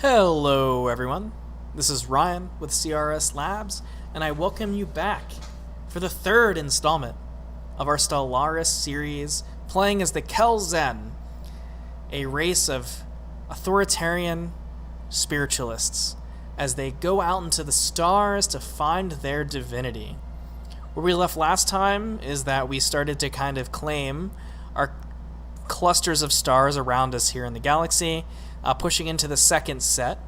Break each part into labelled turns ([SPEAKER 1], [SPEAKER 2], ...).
[SPEAKER 1] Hello everyone, this is Ryan with CRS Labs, and I welcome you back for the third installment of our Stellaris series, playing as the Khell'Zen, a race of authoritarian spiritualists, as they go out into the stars to find their divinity. Where we left last time is that we started to kind of claim our clusters of stars around us here in the galaxy, pushing into the second set.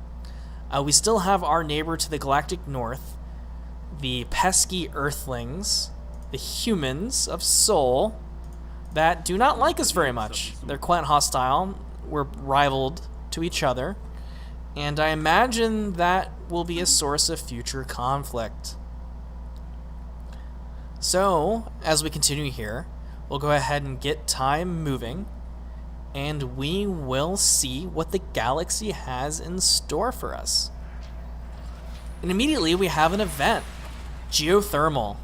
[SPEAKER 1] We still have our neighbor to the galactic north, the pesky Earthlings, the humans of Sol, that do not like us very much. They're quite hostile. We're rivaled to each other, and I imagine that will be a source of future conflict. So, as we continue here, we'll go ahead and get time moving, and we will see what the galaxy has in store for us. And immediately we have an event, geothermal.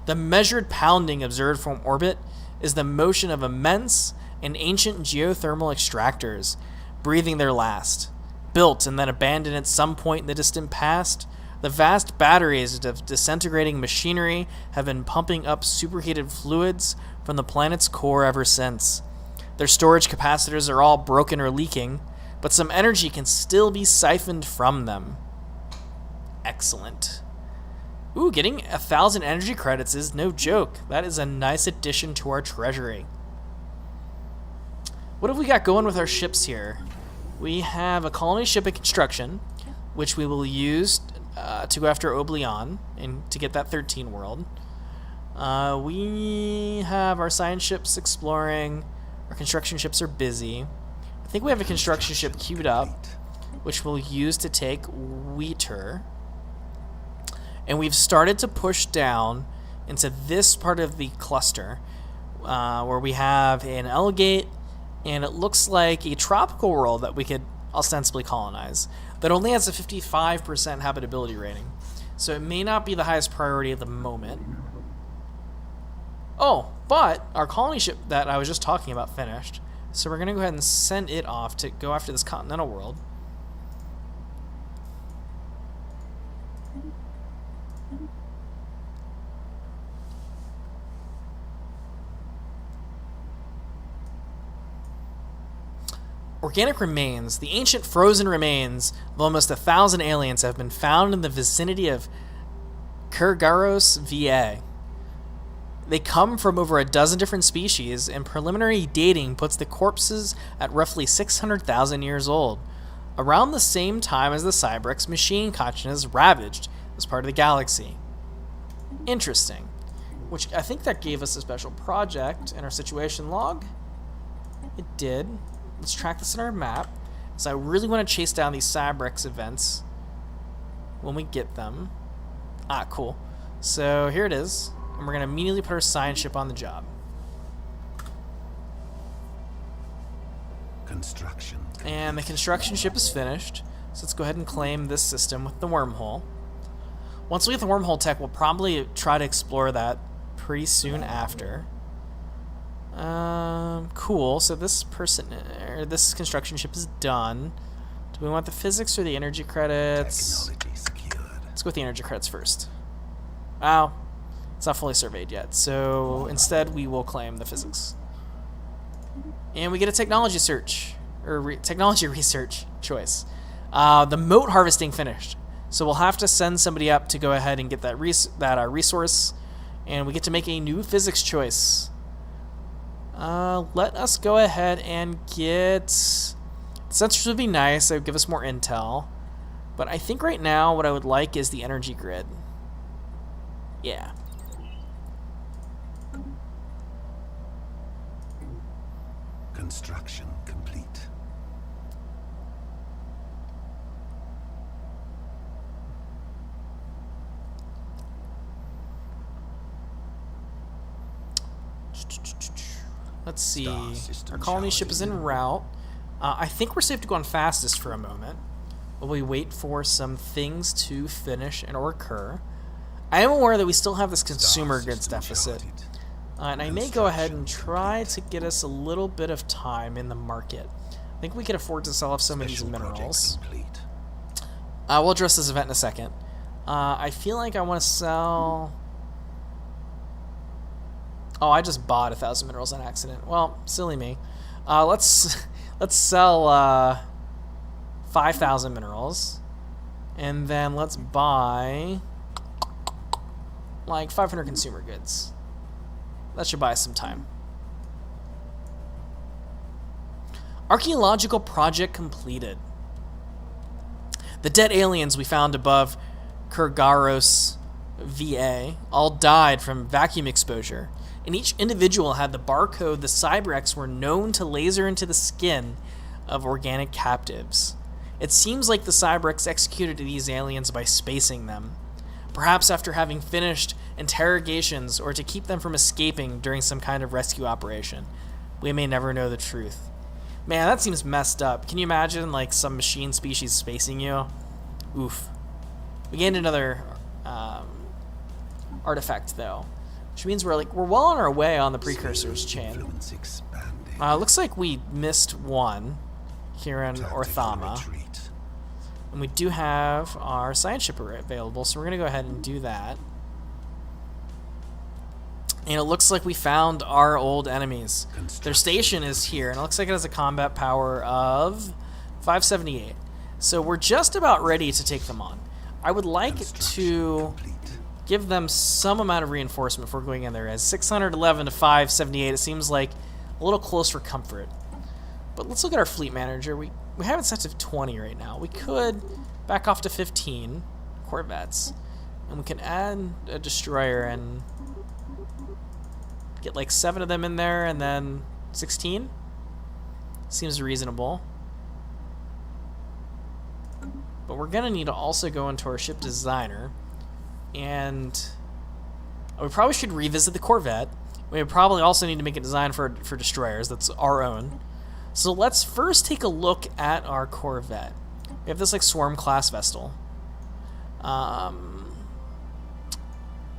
[SPEAKER 1] The measured pounding observed from orbit is the motion of immense and ancient geothermal extractors, breathing their last. Built and then abandoned at some point in the distant past, the vast batteries of disintegrating machinery have been pumping up superheated fluids from the planet's core ever since. Their storage capacitors are all broken or leaking, but some energy can still be siphoned from them. Excellent. Ooh, getting 1,000 energy credits is no joke. That is a nice addition to our treasury. What have we got going with our ships here? We have a colony ship in construction, which we will use to go after Oblion and to get that 13 world. We have our science ships exploring. Our construction ships are busy. I think we have a construction ship queued up, which we'll use to take Wheater. And we've started to push down into this part of the cluster, where we have an Elgate, and it looks like a tropical world that we could ostensibly colonize, that only has a 55% habitability rating. So it may not be the highest priority at the moment. Oh, but our colony ship that I was just talking about finished. So we're going to go ahead and send it off to go after this continental world. Organic remains. The ancient frozen remains of almost 1,000 aliens have been found in the vicinity of Kurgaros, VA. They come from over a dozen different species, and preliminary dating puts the corpses at roughly 600,000 years old, around the same time as the Cybrex machine consciousness ravaged this part of the galaxy. Interesting. Which I think that gave us a special project in our situation log. It did. Let's track this in our map. So I really want to chase down these Cybrex events when we get them. Ah, cool. So here it is. And we're going to immediately put our science ship on the job.
[SPEAKER 2] Construction.
[SPEAKER 1] And the construction ship is finished. So let's go ahead and claim this system with the wormhole. Once we get the wormhole tech, we'll probably try to explore that pretty soon after. Cool. So this this construction ship is done. Do we want the physics or the energy credits?
[SPEAKER 2] Technology secured.
[SPEAKER 1] Let's go with the energy credits first. Wow. It's not fully surveyed yet, so instead we will claim the physics. And we get a technology search, or technology research choice. The moat harvesting finished, so we'll have to send somebody up to go ahead and get that resource, and we get to make a new physics choice. Let us go ahead and get... Sensors would be nice, they would give us more intel, but I think right now what I would like is the energy grid. Yeah.
[SPEAKER 2] Construction complete.
[SPEAKER 1] Let's see. Our colony ship is en route. I think we're safe to go on fastest for a moment, while we wait for some things to finish and or occur. I am aware that we still have this consumer goods deficit. And I may go ahead and try to get us a little bit of time in the market. think we can afford to sell off some of these minerals.
[SPEAKER 2] Complete.
[SPEAKER 1] We'll address this event in a second. I feel like I want to sell... Oh, I just bought 1,000 minerals on accident. Well, silly me. Let's sell 5,000 minerals, and then let's buy like 500 consumer goods. That should buy us some time. Archaeological project completed. The dead aliens we found above Kurgaros VA all died from vacuum exposure, and each individual had the barcode the Cybrex were known to laser into the skin of organic captives. It seems like the Cybrex executed these aliens by spacing them, perhaps after having finished interrogations or to keep them from escaping during some kind of rescue operation. We may never know the truth. Man, that seems messed up. Can you imagine, like, some machine species spacing you? Oof. We gained another artifact, though, which means we're well on our way on the precursors chain. Looks like we missed one here in Orthama, and we do have our science ship available, so we're gonna go ahead and do that. And it looks like we found our old enemies. Their station is here, and it looks like it has a combat power of 578. So we're just about ready to take them on. I would like to give them some amount of reinforcement before going in there. As 611 to 578, it seems like a little close for comfort. But let's look at our fleet manager. We have it set to 20 right now. We could back off to 15 corvettes, and we can add a destroyer and get like 7 of them in there, and then 16. Seems reasonable. But we're gonna need to also go into our ship designer, and we probably should revisit the Corvette. We would probably also need to make a design for destroyers. That's our own. So let's first take a look at our Corvette. We have this like Swarm class Vestal.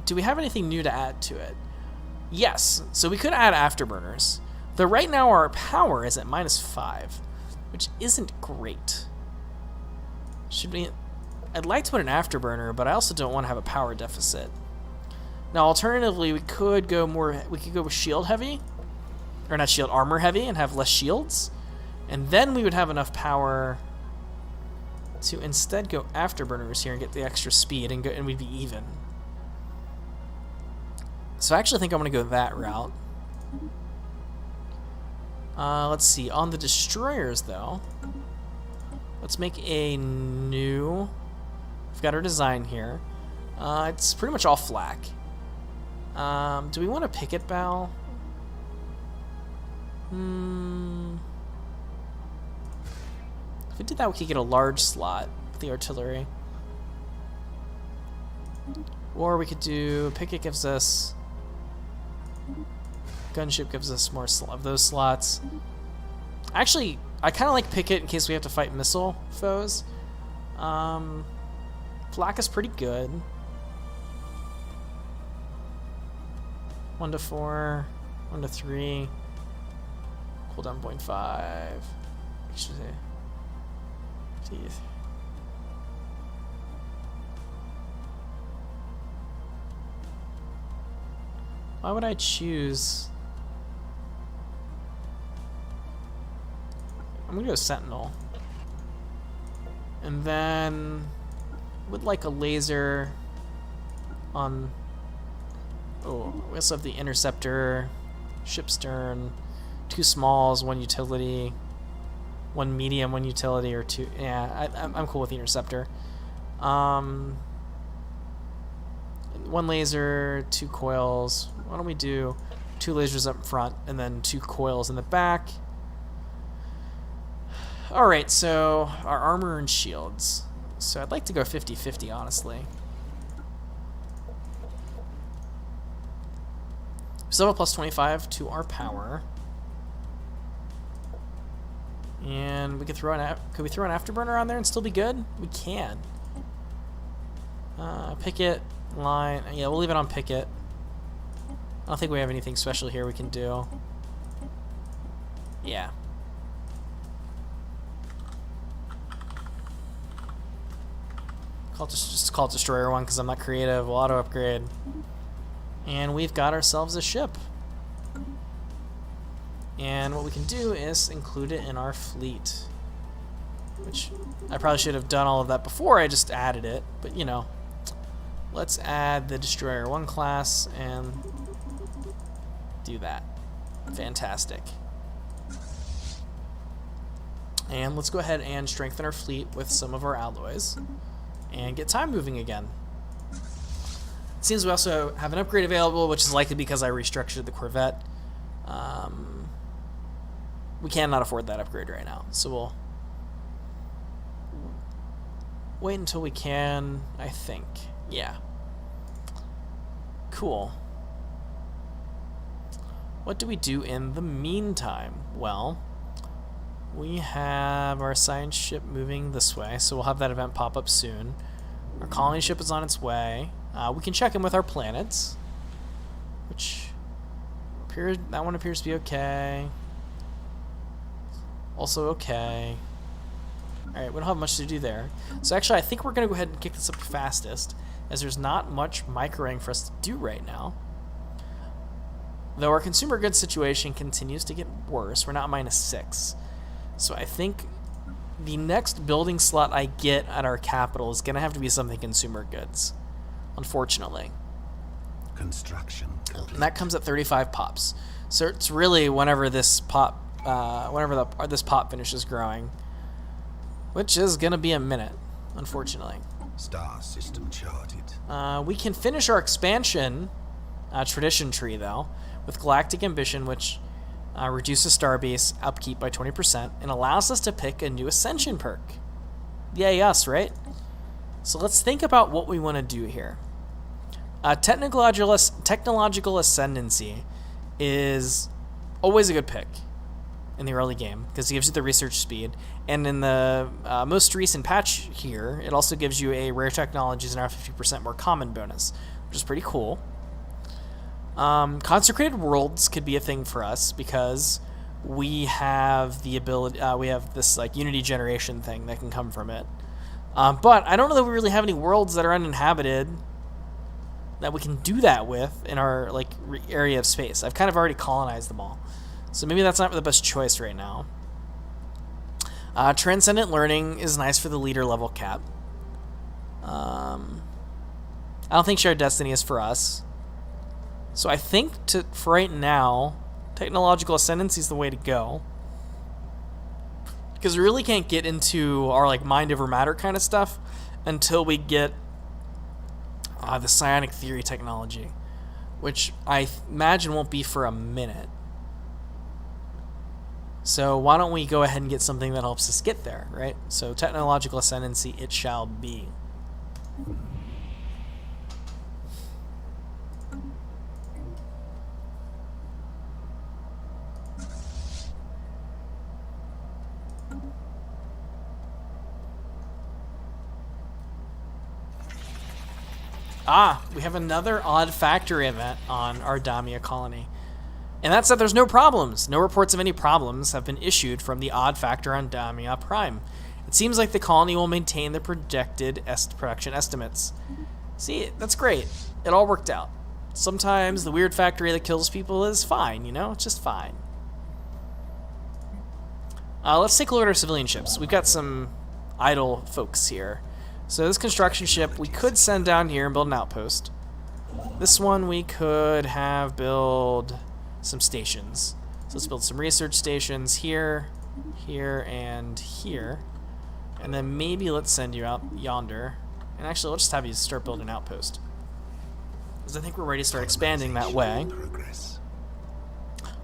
[SPEAKER 1] Do we have anything new to add to it? Yes, so we could add afterburners. Though right now our power is at -5, which isn't great. I'd like to put an afterburner, but I also don't want to have a power deficit. Now, alternatively, we could go with shield heavy, or not shield, armor heavy, and have less shields, and then we would have enough power to instead go afterburners here and get the extra speed, and we'd be even. So I actually think I'm going to go that route. Let's see. On the destroyers, though, let's make a new... We've got our design here. It's pretty much all flak. Do we want a picket bow? If we did that, we could get a large slot with the artillery. Or we could do... Picket gives us... Gunship gives us more of those slots. Actually, I kind of like Picket in case we have to fight missile foes. Flak is pretty good. 1 to 4, 1 to 3. Cooldown 0.5. Teeth. Why would I choose? I'm gonna go Sentinel. And then would like a laser on... Oh, we also have the Interceptor, ship stern, 2 smalls, 1 utility, 1 medium, 1 utility, or 2... Yeah, I'm cool with the Interceptor. 1 laser, 2 coils. Why don't we do 2 lasers up front and then 2 coils in the back? Alright, so our armor and shields. So I'd like to go 50-50, honestly. Still have a plus 25 to our power. And we could throw could we throw an afterburner on there and still be good? We can. Picket, line. Yeah, we'll leave it on picket. I don't think we have anything special here we can do. Yeah. Just call it Destroyer 1 because I'm not creative. We'll auto upgrade. And we've got ourselves a ship. And what we can do is include it in our fleet. Which I probably should have done all of that before I just added it. But, you know, let's add the Destroyer 1 class and do that. Fantastic. And let's go ahead and strengthen our fleet with some of our alloys and get time moving again. It seems we also have an upgrade available, which is likely because I restructured the Corvette. We cannot afford that upgrade right now, so we'll wait until we can, I think. Yeah. Cool. What do we do in the meantime? Well, we have our science ship moving this way, so we'll have that event pop up soon. Our colony ship is on its way. We can check in with our planets, which that one appears to be okay. Also okay. Alright, we don't have much to do there. So actually, I think we're going to go ahead and kick this up to fastest, as there's not much microing for us to do right now. Though our consumer goods situation continues to get worse, we're now at -6. So I think the next building slot I get at our capital is going to have to be something consumer goods, unfortunately.
[SPEAKER 2] Construction complete.
[SPEAKER 1] And that comes at 35 pops. So it's really whenever this pop, this pop finishes growing, which is going to be a minute, unfortunately.
[SPEAKER 2] Star system charted.
[SPEAKER 1] We can finish our expansion tradition tree, though, with Galactic Ambition, which reduces starbase upkeep by 20% and allows us to pick a new Ascension perk. Yay us, right? So let's think about what we want to do here. Technological Ascendancy is always a good pick in the early game because it gives you the research speed, and in the most recent patch here, it also gives you a rare technologies and our 50% more common bonus, which is pretty cool. Consecrated Worlds could be a thing for us because we have the ability, we have this like Unity generation thing that can come from it. But I don't know that we really have any worlds that are uninhabited that we can do that with in our like area of space. I've kind of already colonized them all, so maybe that's not the best choice right now. Transcendent Learning is nice for the leader level cap. I don't think Shared Destiny is for us. So I think for right now, Technological Ascendancy is the way to go. Because we really can't get into our like mind over matter kind of stuff until we get the psionic theory technology, which I imagine won't be for a minute. So why don't we go ahead and get something that helps us get there, right? So Technological Ascendancy it shall be. We have another odd factory event on our Damia colony. And that said, there's no problems. No reports of any problems have been issued from the odd factor on Damia Prime. It seems like the colony will maintain the projected production estimates. See, that's great. It all worked out. Sometimes the weird factory that kills people is fine, you know? It's just fine. Let's take a look at our civilian ships. We've got some idle folks here. So this construction ship we could send down here and build an outpost. This one we could have build some stations. So let's build some research stations here, here, and here. And then maybe let's send you out yonder. And actually, let's just have you start building an outpost, because I think we're ready to start expanding that way.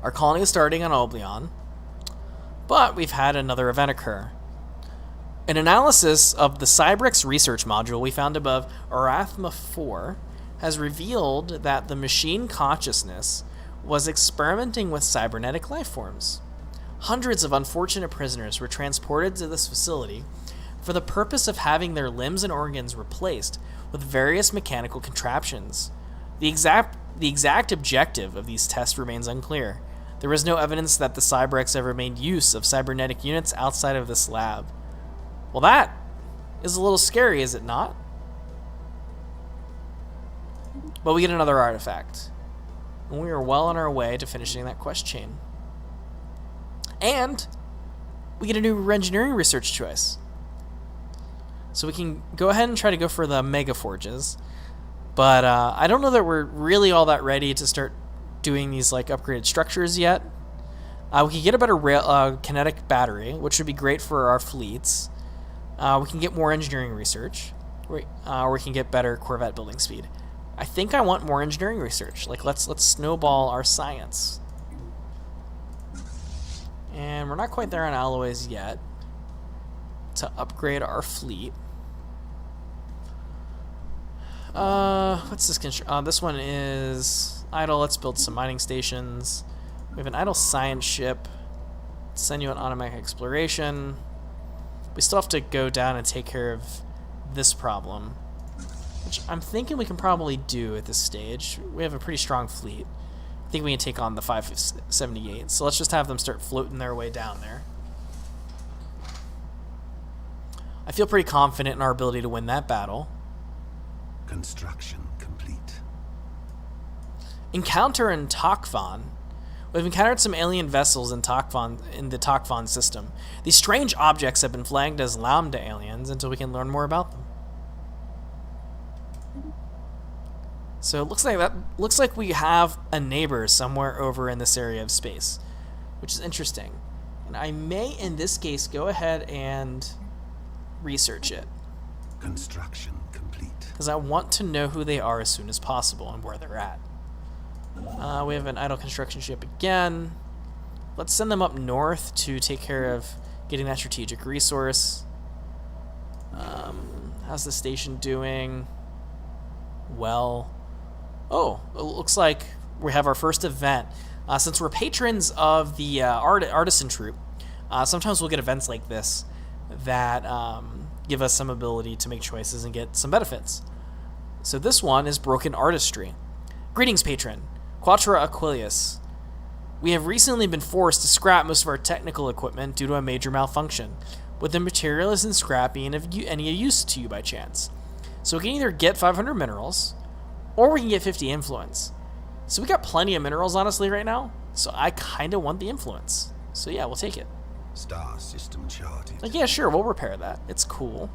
[SPEAKER 1] Our colony is starting on Oblion, but we've had another event occur. An analysis of the Cybrex research module we found above Arathma 4 has revealed that the machine consciousness was experimenting with cybernetic life forms. Hundreds of unfortunate prisoners were transported to this facility for the purpose of having their limbs and organs replaced with various mechanical contraptions. The exact objective of these tests remains unclear. There is no evidence that the Cybrex ever made use of cybernetic units outside of this lab. Well, that is a little scary, is it not? But we get another artifact. And we are well on our way to finishing that quest chain. And we get a new engineering research choice. So we can go ahead and try to go for the Mega Forges. But I don't know that we're really all that ready to start doing these like upgraded structures yet. We can get a better kinetic battery, which would be great for our fleets. We can get more engineering research. Or we can get better Corvette building speed. I think I want more engineering research. Like let's snowball our science. And we're not quite there on alloys yet to upgrade our fleet. What's this? This one is idle. Let's build some mining stations. We have an idle science ship. Send you on automatic exploration. We still have to go down and take care of this problem, which I'm thinking we can probably do at this stage. We have a pretty strong fleet. I think we can take on the 578. So let's just have them start floating their way down there. I feel pretty confident in our ability to win that battle.
[SPEAKER 2] Construction complete.
[SPEAKER 1] Encounter in Tok'Von. We've encountered some alien vessels in the Tok'Von system. These strange objects have been flagged as Lambda aliens until we can learn more about them. So it looks like we have a neighbor somewhere over in this area of space, which is interesting. And I may, in this case, go ahead and research it.
[SPEAKER 2] Construction complete.
[SPEAKER 1] Because I want to know who they are as soon as possible and where they're at. We have an idle construction ship again. Let's send them up north to take care of getting that strategic resource. How's the station doing? Well. Oh, it looks like we have our first event. Since we're patrons of the artisan troupe, sometimes we'll get events like this that give us some ability to make choices and get some benefits. So this one is Broken Artistry. Greetings, patron. Quatra Aquilius. We have recently been forced to scrap most of our technical equipment due to a major malfunction. Would the material isn't scrappy and of any use to you by chance? So we can either get 500 minerals, or we can get 50 influence. So we got plenty of minerals, honestly, right now. So I kind of want the influence. So yeah, we'll take it.
[SPEAKER 2] Star system charted.
[SPEAKER 1] Like, yeah, sure, we'll repair that. It's cool.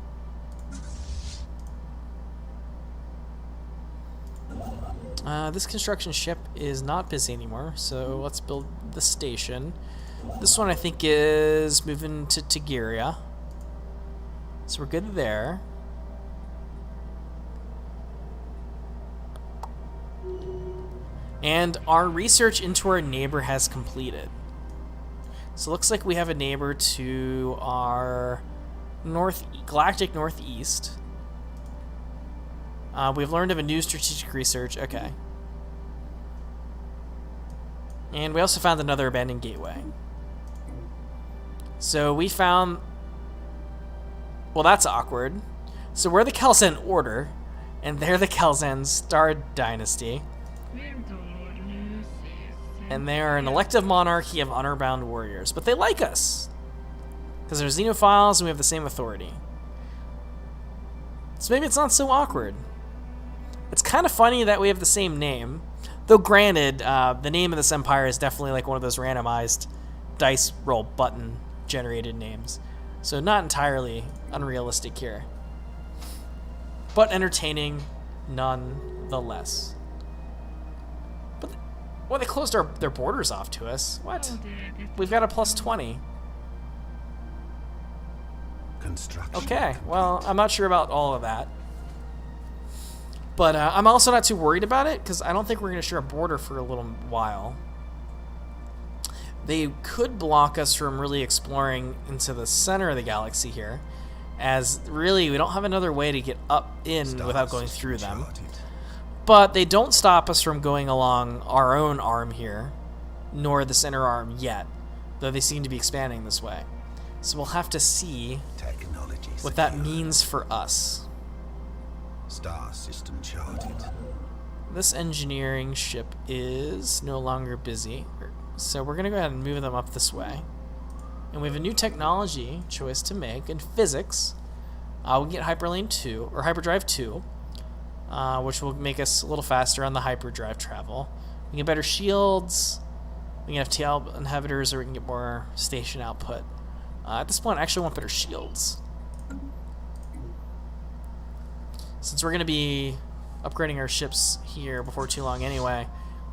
[SPEAKER 1] This construction ship is not busy anymore, so let's build the station. This one I think is moving to Tigeria. So we're good there. And our research into our neighbor has completed. So it looks like we have a neighbor to our galactic northeast. We've learned of a new strategic research. Okay. And we also found another abandoned gateway. So we found... Well, that's awkward. So we're the Khell'Zen Order, and they're the Khell'Zen Star Dynasty. And they are an elective monarchy of honor-bound warriors. But they like us. Because they're xenophiles and we have the same authority. So maybe it's not so awkward. It's kind of funny that we have the same name. Though granted, the name of this empire is definitely like one of those randomized dice roll button generated names. So not entirely unrealistic here. But entertaining nonetheless. But well, they closed their borders off to us. What? We've got a plus 20.
[SPEAKER 2] Construction.
[SPEAKER 1] Okay, well, I'm not sure about all of that. But I'm also not too worried about it, because I don't think we're going to share a border for a little while. They could block us from really exploring into the center of the galaxy here, as really we don't have another way to get up in without going through them. But they don't stop us from going along our own arm here, nor the center arm yet, though they seem to be expanding this way. So we'll have to see what that means for us.
[SPEAKER 2] Star system charted.
[SPEAKER 1] This engineering ship is no longer busy, so we're going to go ahead and move them up this way. And we have a new technology choice to make in physics. We can get Hyperlane 2, or Hyperdrive 2. which will make us a little faster on the hyperdrive travel. We can get better shields. We can have TL inhibitors, or we can get more station output. At this point, I actually want better shields. Since we're going to be upgrading our ships here before too long anyway,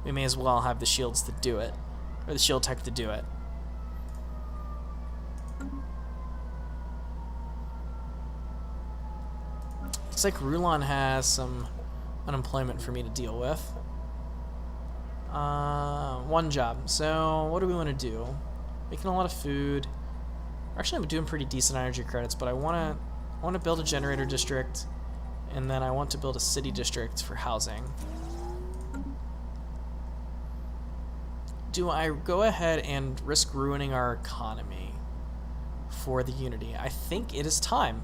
[SPEAKER 1] we may as well have the shields to do it, or the shield tech to do it. Looks like Rulon has some unemployment for me to deal with. One job. So what do we want to do? Making a lot of food. Actually, I'm doing pretty decent energy credits, but I want to build a generator district, and then I want to build a city district for housing. Do I go ahead and risk ruining our economy for the Unity? I think it is time.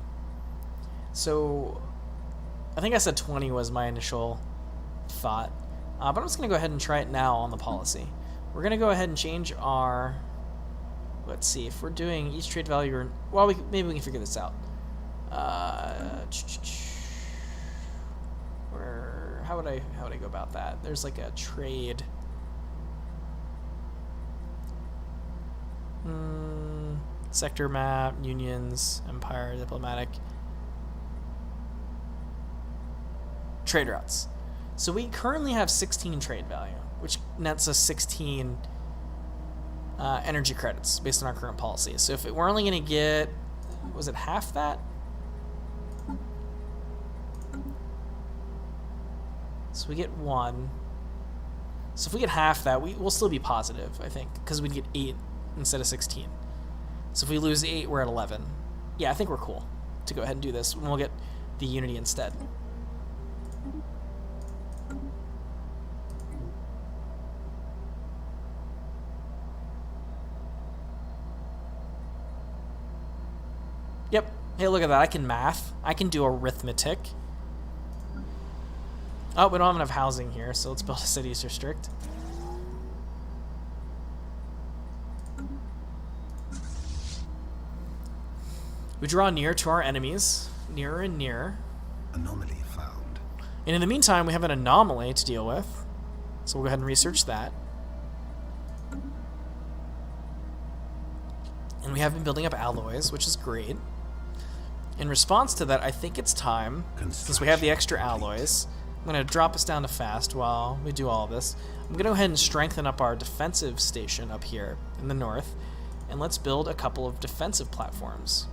[SPEAKER 1] So I think I said 20 was my initial thought, but I'm just going to go ahead and try it now on the policy. We're going to go ahead and change our, let's see, if we're doing each trade value, or, well, maybe we can figure this out. How would I go about that? There's like a trade. Sector map, unions, empire, diplomatic. Trade routes. So we currently have 16 trade value, which nets us 16 energy credits based on our current policy. So if we're only going to get, was it half that? So we get 1. So if we get half that, we'll still be positive, I think, because we'd get 8 instead of 16. So if we lose 8, we're at 11. Yeah, I think we're cool to go ahead and do this, and we'll get the Unity instead. Yep. Hey, look at that. I can math. I can do arithmetic. Oh, we don't have enough housing here, so let's build a cities district. We draw near to our enemies, nearer and nearer.
[SPEAKER 2] Anomaly found.
[SPEAKER 1] And in the meantime, we have an anomaly to deal with, so we'll go ahead and research that. And we have been building up alloys, which is great. In response to that, I think it's time, since we have the extra alloys, I'm going to drop us down to fast while we do all of this. I'm going to go ahead and strengthen up our defensive station up here in the north, and let's build a couple of defensive platforms.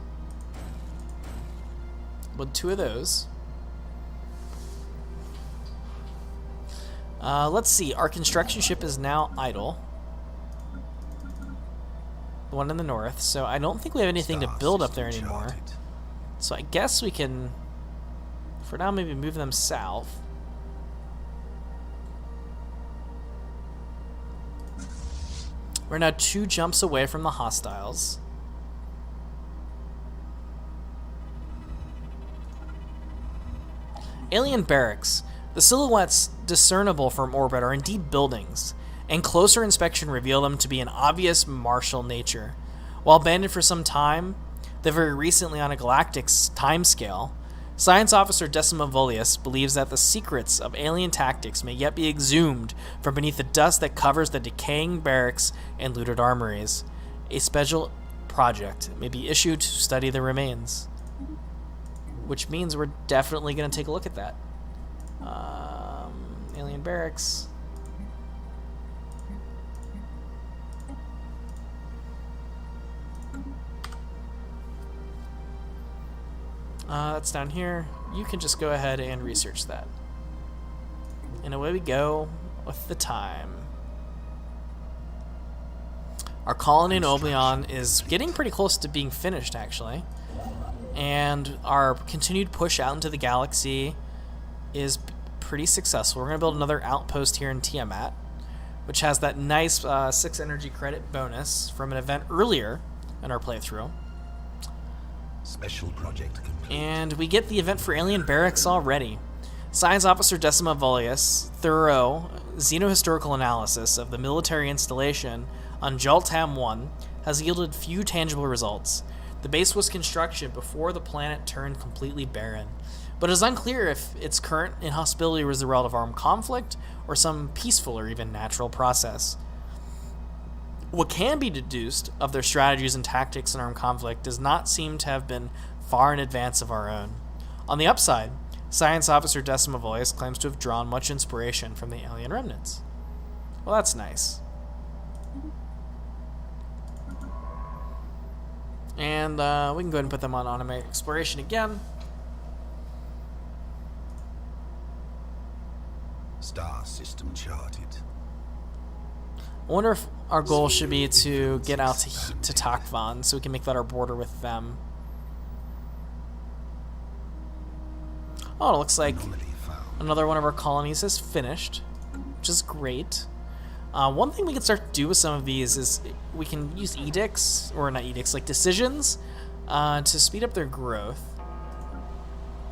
[SPEAKER 1] Build 2 of those. Let's see, our construction ship is now idle. The one in the north, so I don't think we have anything to build up there anymore. So I guess we can, for now, maybe move them south. We're now 2 jumps away from the hostiles. Alien barracks. The silhouettes discernible from orbit are indeed buildings, and closer inspection reveal them to be an obvious martial nature. While abandoned for some time, though very recently on a galactic timescale, Science Officer Decima Volius believes that the secrets of alien tactics may yet be exhumed from beneath the dust that covers the decaying barracks and looted armories. A special project may be issued to study the remains, which means we're definitely going to take a look at that. Alien barracks. That's down here. You can just go ahead and research that. And away we go with the time. Our colony in Oblion is getting pretty close to being finished, actually. And our continued push out into the galaxy is pretty successful. We're going to build another outpost here in Tiamat, which has that nice 6 energy credit bonus from an event earlier in our playthrough.
[SPEAKER 2] Special project complete.
[SPEAKER 1] And we get the event for Alien Barracks already. Science Officer Decima Volius' thorough xenohistorical analysis of the military installation on Jaltam 1 has yielded few tangible results. The base was construction before the planet turned completely barren, but it is unclear if its current inhospitability was the result of armed conflict or some peaceful or even natural process. What can be deduced of their strategies and tactics in armed conflict does not seem to have been far in advance of our own. On the upside, Science Officer Decima Voice claims to have drawn much inspiration from the alien remnants. Well, that's nice. And we can go ahead and put them on automatic exploration again.
[SPEAKER 2] Star system charted.
[SPEAKER 1] I wonder if our goal should be to get out to Takvan so we can make that our border with them. Oh, it looks like another one of our colonies has finished, which is great. One thing we can start to do with some of these is we can use edicts, or not edicts, like decisions, to speed up their growth.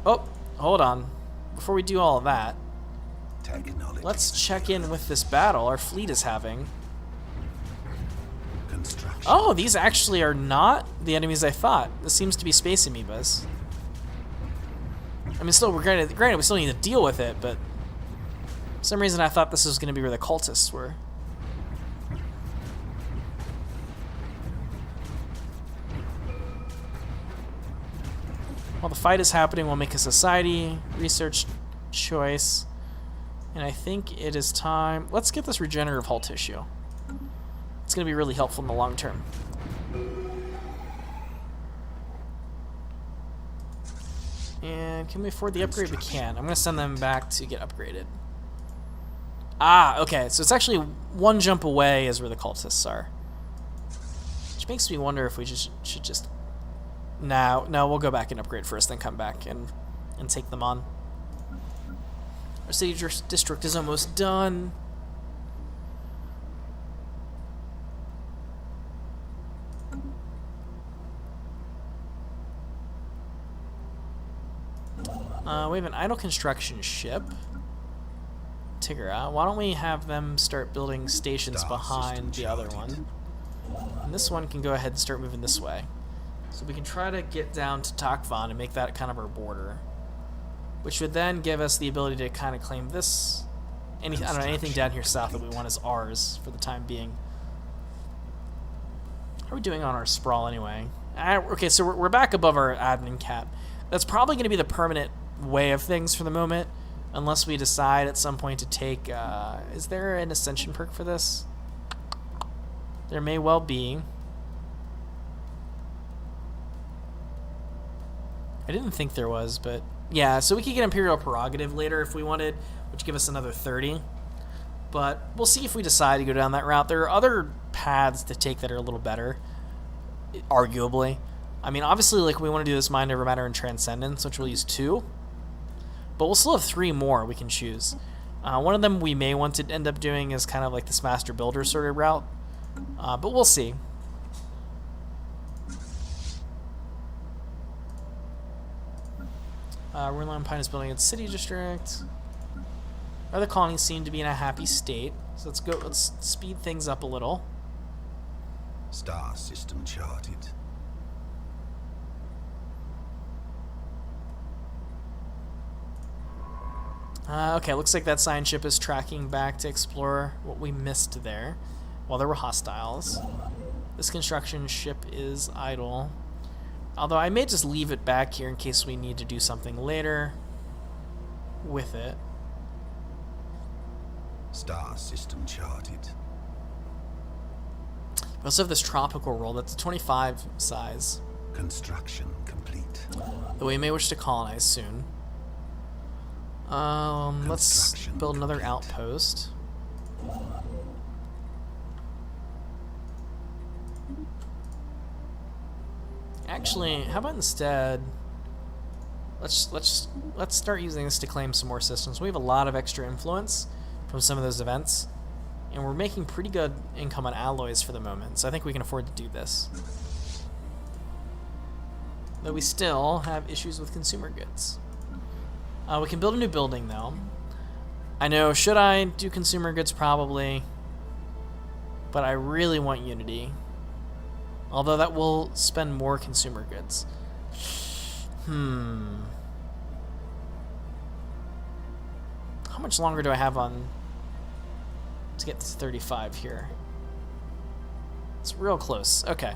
[SPEAKER 1] Oh, hold on. Before we do all of that, let's check in with this battle our fleet is having. Oh, these actually are not the enemies I thought. This seems to be space amoebas. I mean, still, granted, we still need to deal with it, but for some reason I thought this was going to be where the cultists were. While the fight is happening, we'll make a society research choice. And I think it is time... Let's get this regenerative hull tissue. It's going to be really helpful in the long term. And can we afford the upgrade? We can. I'm going to send them back to get upgraded. Ah, okay. So it's actually one jump away is where the cultists are. Which makes me wonder if we should just... No, we'll go back and upgrade first, then come back and take them on. Our city district is almost done. We have an idle construction ship. Tigra. Why don't we have them start building stations behind the other one? And this one can go ahead and start moving this way. So we can try to get down to Takvan and make that kind of our border. Which would then give us the ability to kind of claim this. I don't know, anything down here south that we want as ours for the time being. How are we doing on our sprawl anyway? Okay, so we're back above our admin cap. That's probably going to be the permanent way of things for the moment, unless we decide at some point to take... is there an ascension perk for this? There may well be. I didn't think there was, but... Yeah, so we could get Imperial Prerogative later if we wanted, which give us another 30. But we'll see if we decide to go down that route. There are other paths to take that are a little better, arguably. I mean, obviously, like, we want to do this Mind Over Matter and Transcendence, which we'll use 2. But we'll still have 3 more we can choose. One of them we may want to end up doing is kind of like this Master Builder sort of route. But we'll see. Ruinland Pine is building its city district. Other colonies seem to be in a happy state. So let's speed things up a little.
[SPEAKER 2] Star system charted.
[SPEAKER 1] Okay, looks like that science ship is tracking back to explore what we missed there while there were hostiles. This construction ship is idle. Although I may just leave it back here in case we need to do something later with it.
[SPEAKER 2] Star system charted.
[SPEAKER 1] We also have this tropical roll that's a 25 size.
[SPEAKER 2] Construction complete.
[SPEAKER 1] That we may wish to colonize soon. Let's build another outpost. Actually, how about instead let's start using this to claim some more systems. We have a lot of extra influence from some of those events, and we're making pretty good income on alloys for the moment, so I think we can afford to do this. Though we still have issues with consumer goods. We can build a new building, though. I know, should I do consumer goods? Probably. But I really want Unity. Although that will spend more consumer goods. How much longer do I have on to get to 35 here? It's real close. Okay.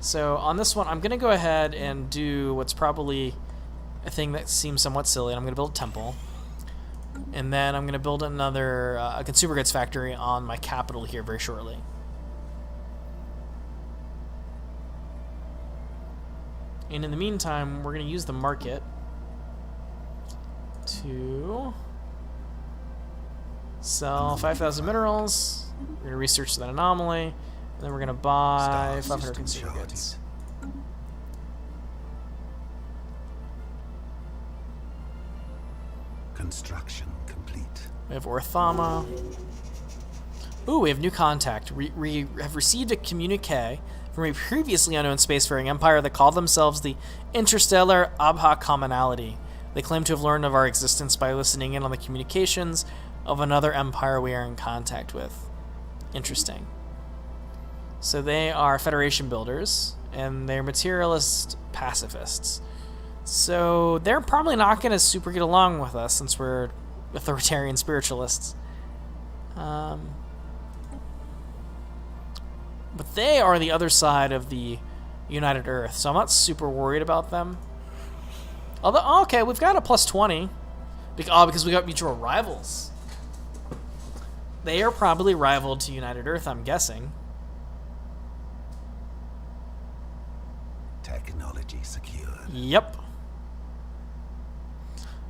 [SPEAKER 1] So on this one, I'm going to go ahead and do what's probably a thing that seems somewhat silly. I'm going to build a temple. And then I'm going to build another a consumer goods factory on my capital here very shortly. And in the meantime, we're going to use the market to sell 5,000 minerals. We're going to research that anomaly. And then we're going to buy 500 consumer goods.
[SPEAKER 2] Construction complete.
[SPEAKER 1] We have Orthama. Ooh, we have new contact. We have received a communique from a previously unknown spacefaring empire that called themselves the Interstellar Abha Commonality. They claim to have learned of our existence by listening in on the communications of another empire we are in contact with. Interesting. So they are Federation builders, and they're materialist pacifists. So they're probably not going to super get along with us since we're authoritarian spiritualists. But they are the other side of the United Earth, so I'm not super worried about them. Although, okay, we've got a plus 20. Because we got mutual rivals. They are probably rivaled to United Earth, I'm guessing.
[SPEAKER 2] Technology secured.
[SPEAKER 1] Yep.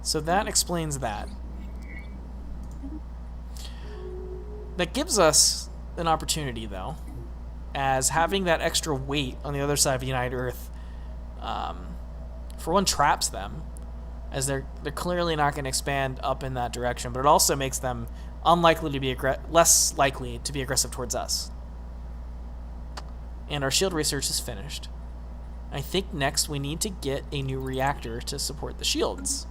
[SPEAKER 1] So that explains that. That gives us an opportunity, though, as having that extra weight on the other side of United Earth, for one, traps them, as they're clearly not going to expand up in that direction, but it also makes them unlikely to be less likely to be aggressive towards us. And our shield research is finished. I think next we need to get a new reactor to support the shields.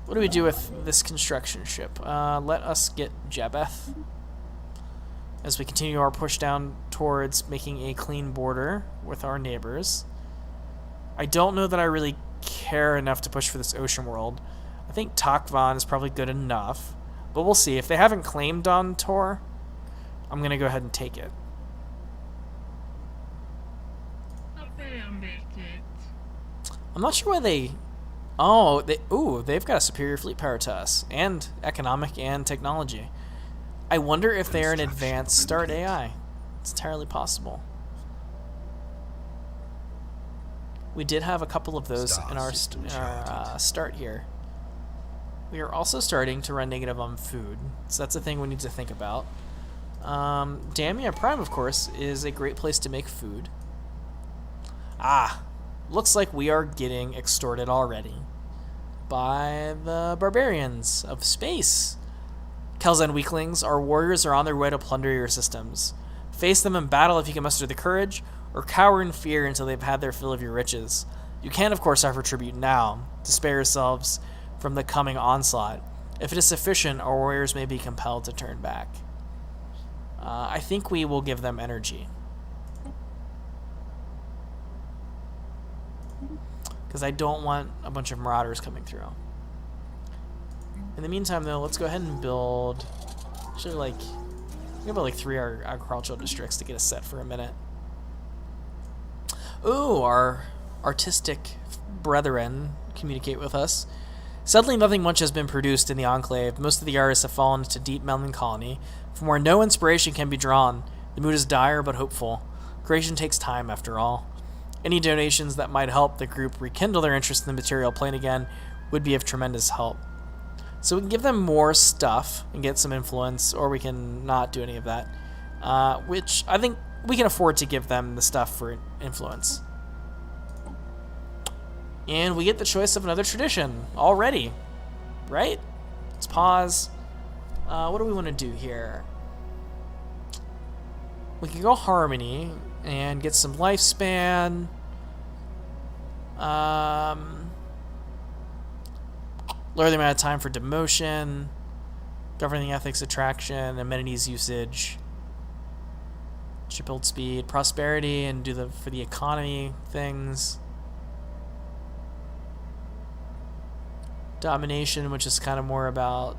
[SPEAKER 1] What do we do with this construction ship? Let us get Jebeth as we continue our push down towards making a clean border with our neighbors. I don't know that I really care enough to push for this ocean world. I think Takvan is probably good enough, but we'll see. If they haven't claimed on Tor, I'm going to go ahead and take it. I'm not sure why they... Oh, they've got a superior fleet power to us, and economic and technology. I wonder if they're an advanced start AI. It's entirely possible. We did have a couple of those in our start here. We are also starting to run negative on food, so that's a thing we need to think about. Damia Prime, of course, is a great place to make food. Looks like we are getting extorted already by the barbarians of space. Khell'Zen weaklings, our warriors are on their way to plunder your systems. Face them in battle if you can muster the courage, or cower in fear until they've had their fill of your riches. You can, of course, offer tribute now, to spare yourselves from the coming onslaught. If it is sufficient, our warriors may be compelled to turn back. I think we will give them energy. Because I don't want a bunch of marauders coming through. In the meantime, though, let's go ahead and build... Actually, like... We have like 3 agricultural districts to get us set for a minute. Ooh, our artistic brethren communicate with us. Sadly, nothing much has been produced in the Enclave. Most of the artists have fallen into deep melancholy, from where no inspiration can be drawn. The mood is dire but hopeful. Creation takes time, after all. Any donations that might help the group rekindle their interest in the material plane again would be of tremendous help. So we can give them more stuff and get some influence, or we can not do any of that. Which I think we can afford to give them the stuff for influence. And we get the choice of another tradition already, right? Let's pause. What do we want to do here? We can go Harmony and get some lifespan. Lower the amount of time for demotion. Governing ethics attraction. Amenities usage. Shipbuild speed, prosperity, and do for the economy things. Domination, which is kind of more about.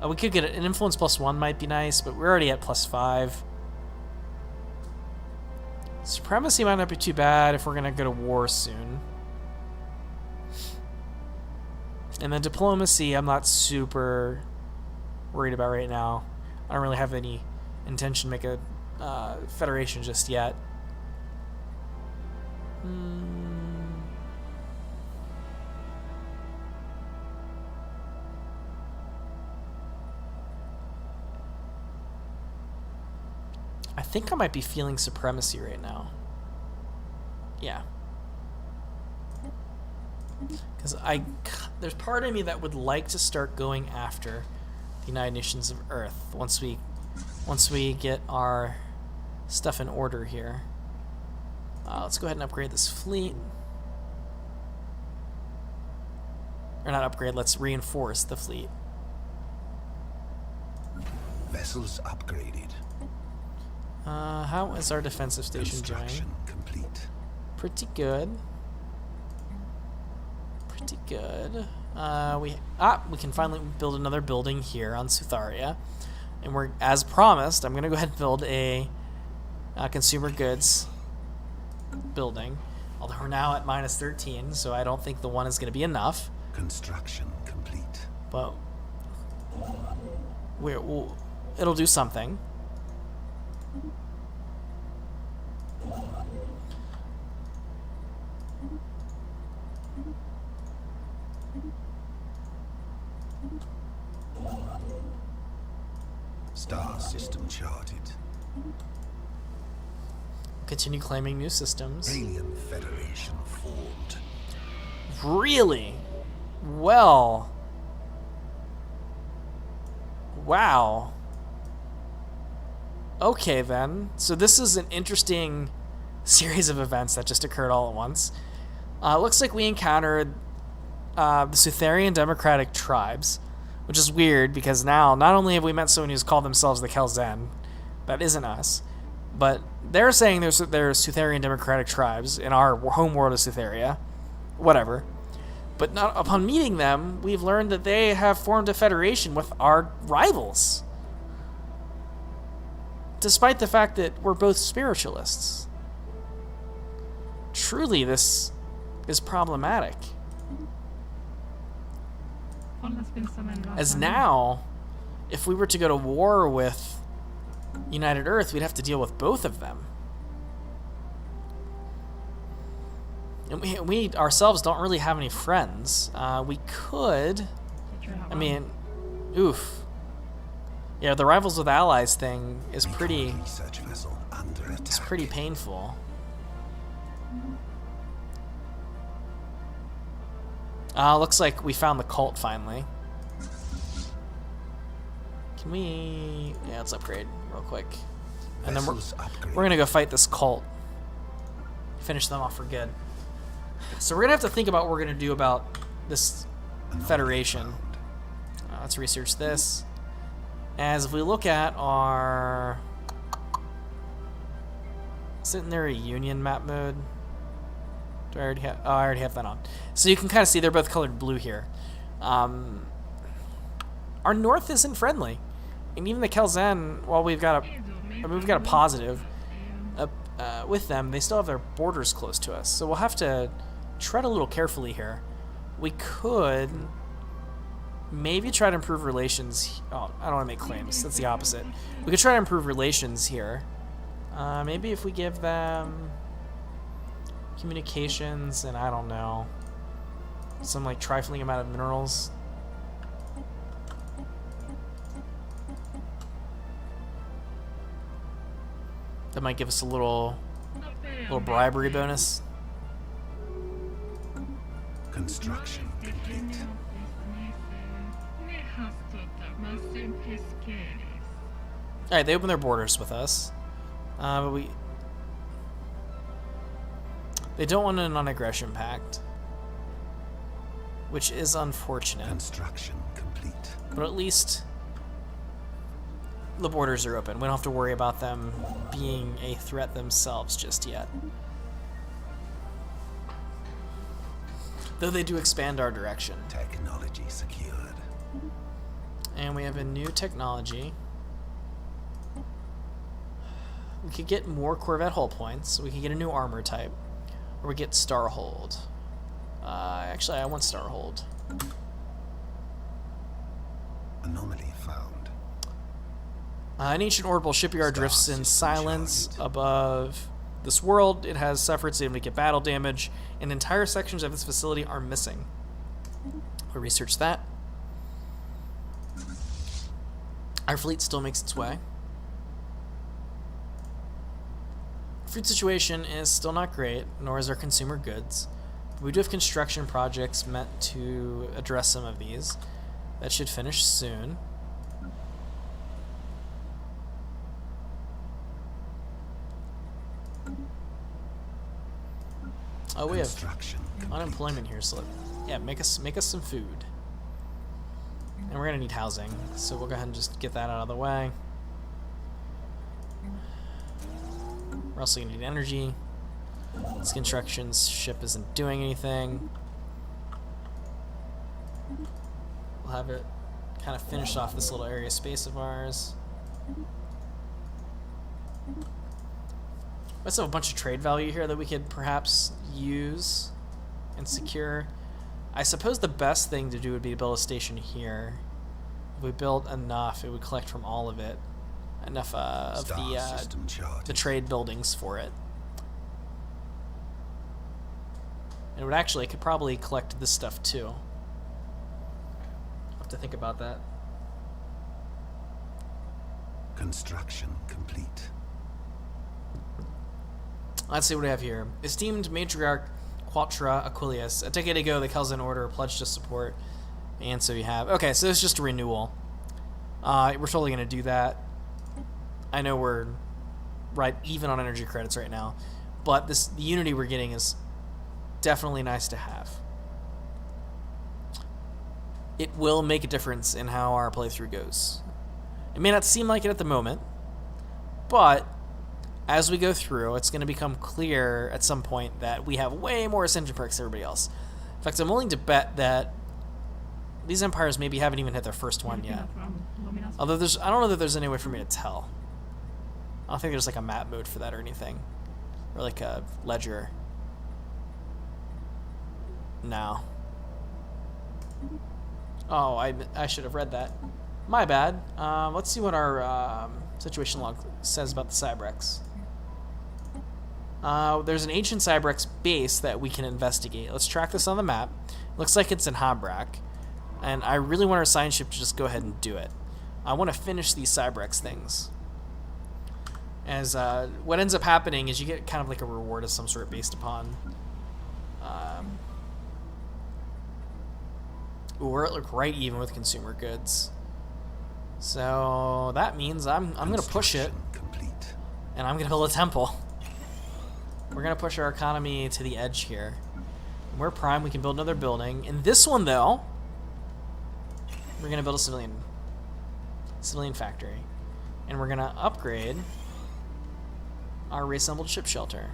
[SPEAKER 1] We could get an influence +1 might be nice, but we're already at +5. Supremacy might not be too bad if we're gonna go to war soon. And then diplomacy, I'm not super worried about right now. I don't really have any intention to make a federation just yet. I think I might be feeling supremacy right now. Yeah. Because there's part of me that would like to start going after the United Nations of Earth once we get our stuff in order here. Let's go ahead and upgrade this fleet. Or not upgrade, let's reinforce the fleet.
[SPEAKER 2] Vessels upgraded.
[SPEAKER 1] How is our defensive station doing?
[SPEAKER 2] Construction complete.
[SPEAKER 1] Pretty good. Pretty good. We can finally build another building here on Sutharia, and we're, as promised, I'm gonna go ahead and build a consumer goods building. Although we're now at -13, so I don't think the one is gonna be enough.
[SPEAKER 2] Construction complete.
[SPEAKER 1] But it'll do something.
[SPEAKER 2] Star system charted.
[SPEAKER 1] Continue claiming new systems.
[SPEAKER 2] Alien Federation formed.
[SPEAKER 1] Really? Well. Wow. Okay then. So this is an interesting series of events that just occurred all at once. It looks like we encountered the Sutherian Democratic Tribes, which is weird because now not only have we met someone who's called themselves the Khell'Zen, that isn't us, but they're saying there's Sutherian Democratic Tribes in our home world of Sutheria. Whatever. But not, upon meeting them, we've learned that they have formed a federation with our rivals. Despite the fact that we're both spiritualists. Truly, this is problematic. As now, if we were to go to war with United Earth, we'd have to deal with both of them. And we ourselves don't really have any friends. We could... I mean, oof. Yeah, the rivals with allies thing is pretty... It's pretty painful. Looks like we found the cult finally. Can we... Yeah, let's upgrade real quick. And then we're gonna go fight this cult. Finish them off for good. So we're gonna have to think about what we're gonna do about this federation. Let's research this. As if we look at our... Isn't there a union map mode? Do I already have... Oh, I already have that on. So you can kind of see they're both colored blue here. Our north isn't friendly. And even the Khell'Zen, while we've got a positive with them, they still have their borders close to us. So we'll have to tread a little carefully here. We could maybe try to improve relations. Oh, I don't want to make claims. That's the opposite. We could try to improve relations here. Maybe if we give them communications and I don't know, some like trifling amount of minerals. That might give us a little bribery bonus.
[SPEAKER 2] Construction complete.
[SPEAKER 1] Alright, they open their borders with us. But they don't want a non-aggression pact, which is unfortunate.
[SPEAKER 2] Construction complete.
[SPEAKER 1] But at least the borders are open. We don't have to worry about them being a threat themselves just yet. Though they do expand our direction.
[SPEAKER 2] Technology secured.
[SPEAKER 1] And we have a new technology. We could get more Corvette hull points. We could get a new armor type. Or we get Starhold. Actually, I want Starhold.
[SPEAKER 2] Anomaly found.
[SPEAKER 1] An ancient orbital shipyard drifts in silence above this world. It has suffered significant battle damage, and entire sections of its facility are missing. We'll research that. Our fleet still makes its way. Food situation is still not great, nor is our consumer goods. But we do have construction projects meant to address some of these. That should finish soon. Oh, we have unemployment here, so yeah, make us some food. And we're gonna need housing, so we'll go ahead and just get that out of the way. We're also gonna need energy. This construction ship isn't doing anything. We'll have it kind of finish off this little area space of ours. We also have a bunch of trade value here that we could perhaps use and secure. I suppose the best thing to do would be to build a station here. If we built enough, it would collect from all of it. Enough of the trade buildings for it. And it would actually, it could probably collect this stuff too. I'll have to think about that.
[SPEAKER 2] Construction complete.
[SPEAKER 1] Let's see what we have here. Esteemed Matriarch Quatra Aquilius. A decade ago, the Khell'Zen Order pledged to support. And so you have... Okay, so it's just a renewal. We're totally going to do that. I know we're right even on energy credits right now. But the unity we're getting is definitely nice to have. It will make a difference in how our playthrough goes. It may not seem like it at the moment, but as we go through, it's going to become clear at some point that we have way more ascension perks than everybody else. In fact, I'm willing to bet that these empires maybe haven't even hit their first one yet. Although I don't know that there's any way for me to tell. I don't think there's like a map mode for that or anything. Or like a ledger. No. Oh, I should have read that. My bad. Let's see what our situation log says about the Cybrex. There's an ancient Cybrex base that we can investigate. Let's track this on the map. Looks like it's in Habrak. And I really want our science ship to just go ahead and do it. I want to finish these Cybrex things. As what ends up happening is you get kind of like a reward of some sort based upon... we're like right even with consumer goods. So that means I'm going to push it. And I'm going to build a temple. We're going to push our economy to the edge here. And we're prime, we can build another building. In this one, though, we're going to build a civilian factory. And we're going to upgrade our reassembled ship shelter.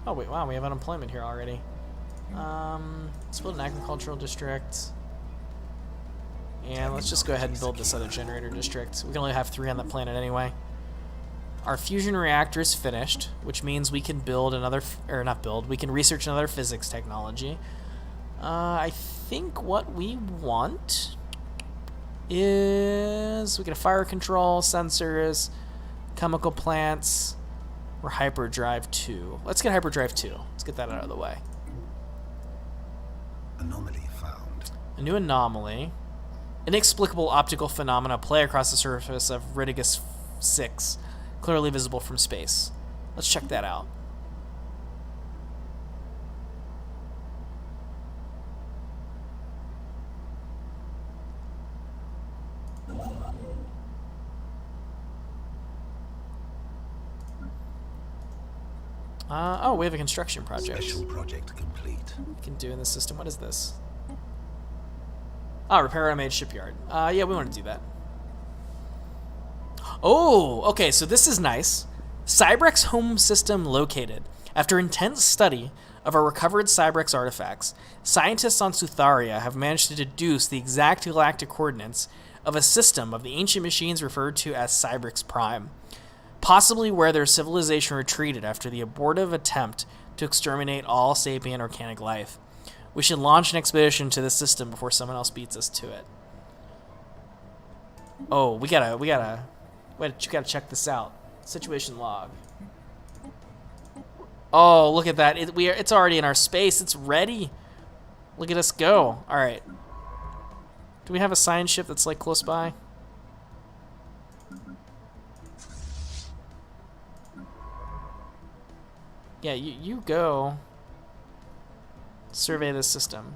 [SPEAKER 1] Oh, wait, wow, we have unemployment here already. Let's build an agricultural district. And let's just go ahead and build this other generator district. We can only have 3 on that planet anyway. Our fusion reactor is finished, which means we can build another, or not build, we can research another physics technology. I think what we want is we get a fire control, sensors, chemical plants, or hyperdrive 2. Let's get hyperdrive 2. Let's get that out of the way.
[SPEAKER 2] Anomaly found.
[SPEAKER 1] A new anomaly. Inexplicable optical phenomena play across the surface of Ridigus 6, clearly visible from space. Let's check that out. Oh, we have a construction project.
[SPEAKER 2] Special project complete.
[SPEAKER 1] We can do in the system. What is this? Ah, repair automated shipyard. Yeah, we want to do that. Oh, okay, so this is nice. Cybrex home system located. After intense study of our recovered Cybrex artifacts, scientists on Sutharia have managed to deduce the exact galactic coordinates of a system of the ancient machines referred to as Cybrex Prime, possibly where their civilization retreated after the abortive attempt to exterminate all sapient organic life. We should launch an expedition to this system before someone else beats us to it. Oh, we gotta check this out. Situation log. Oh, look at that. It's already in our space. It's ready. Look at us go. All right. Do we have a science ship that's like close by? Yeah, you go survey this system.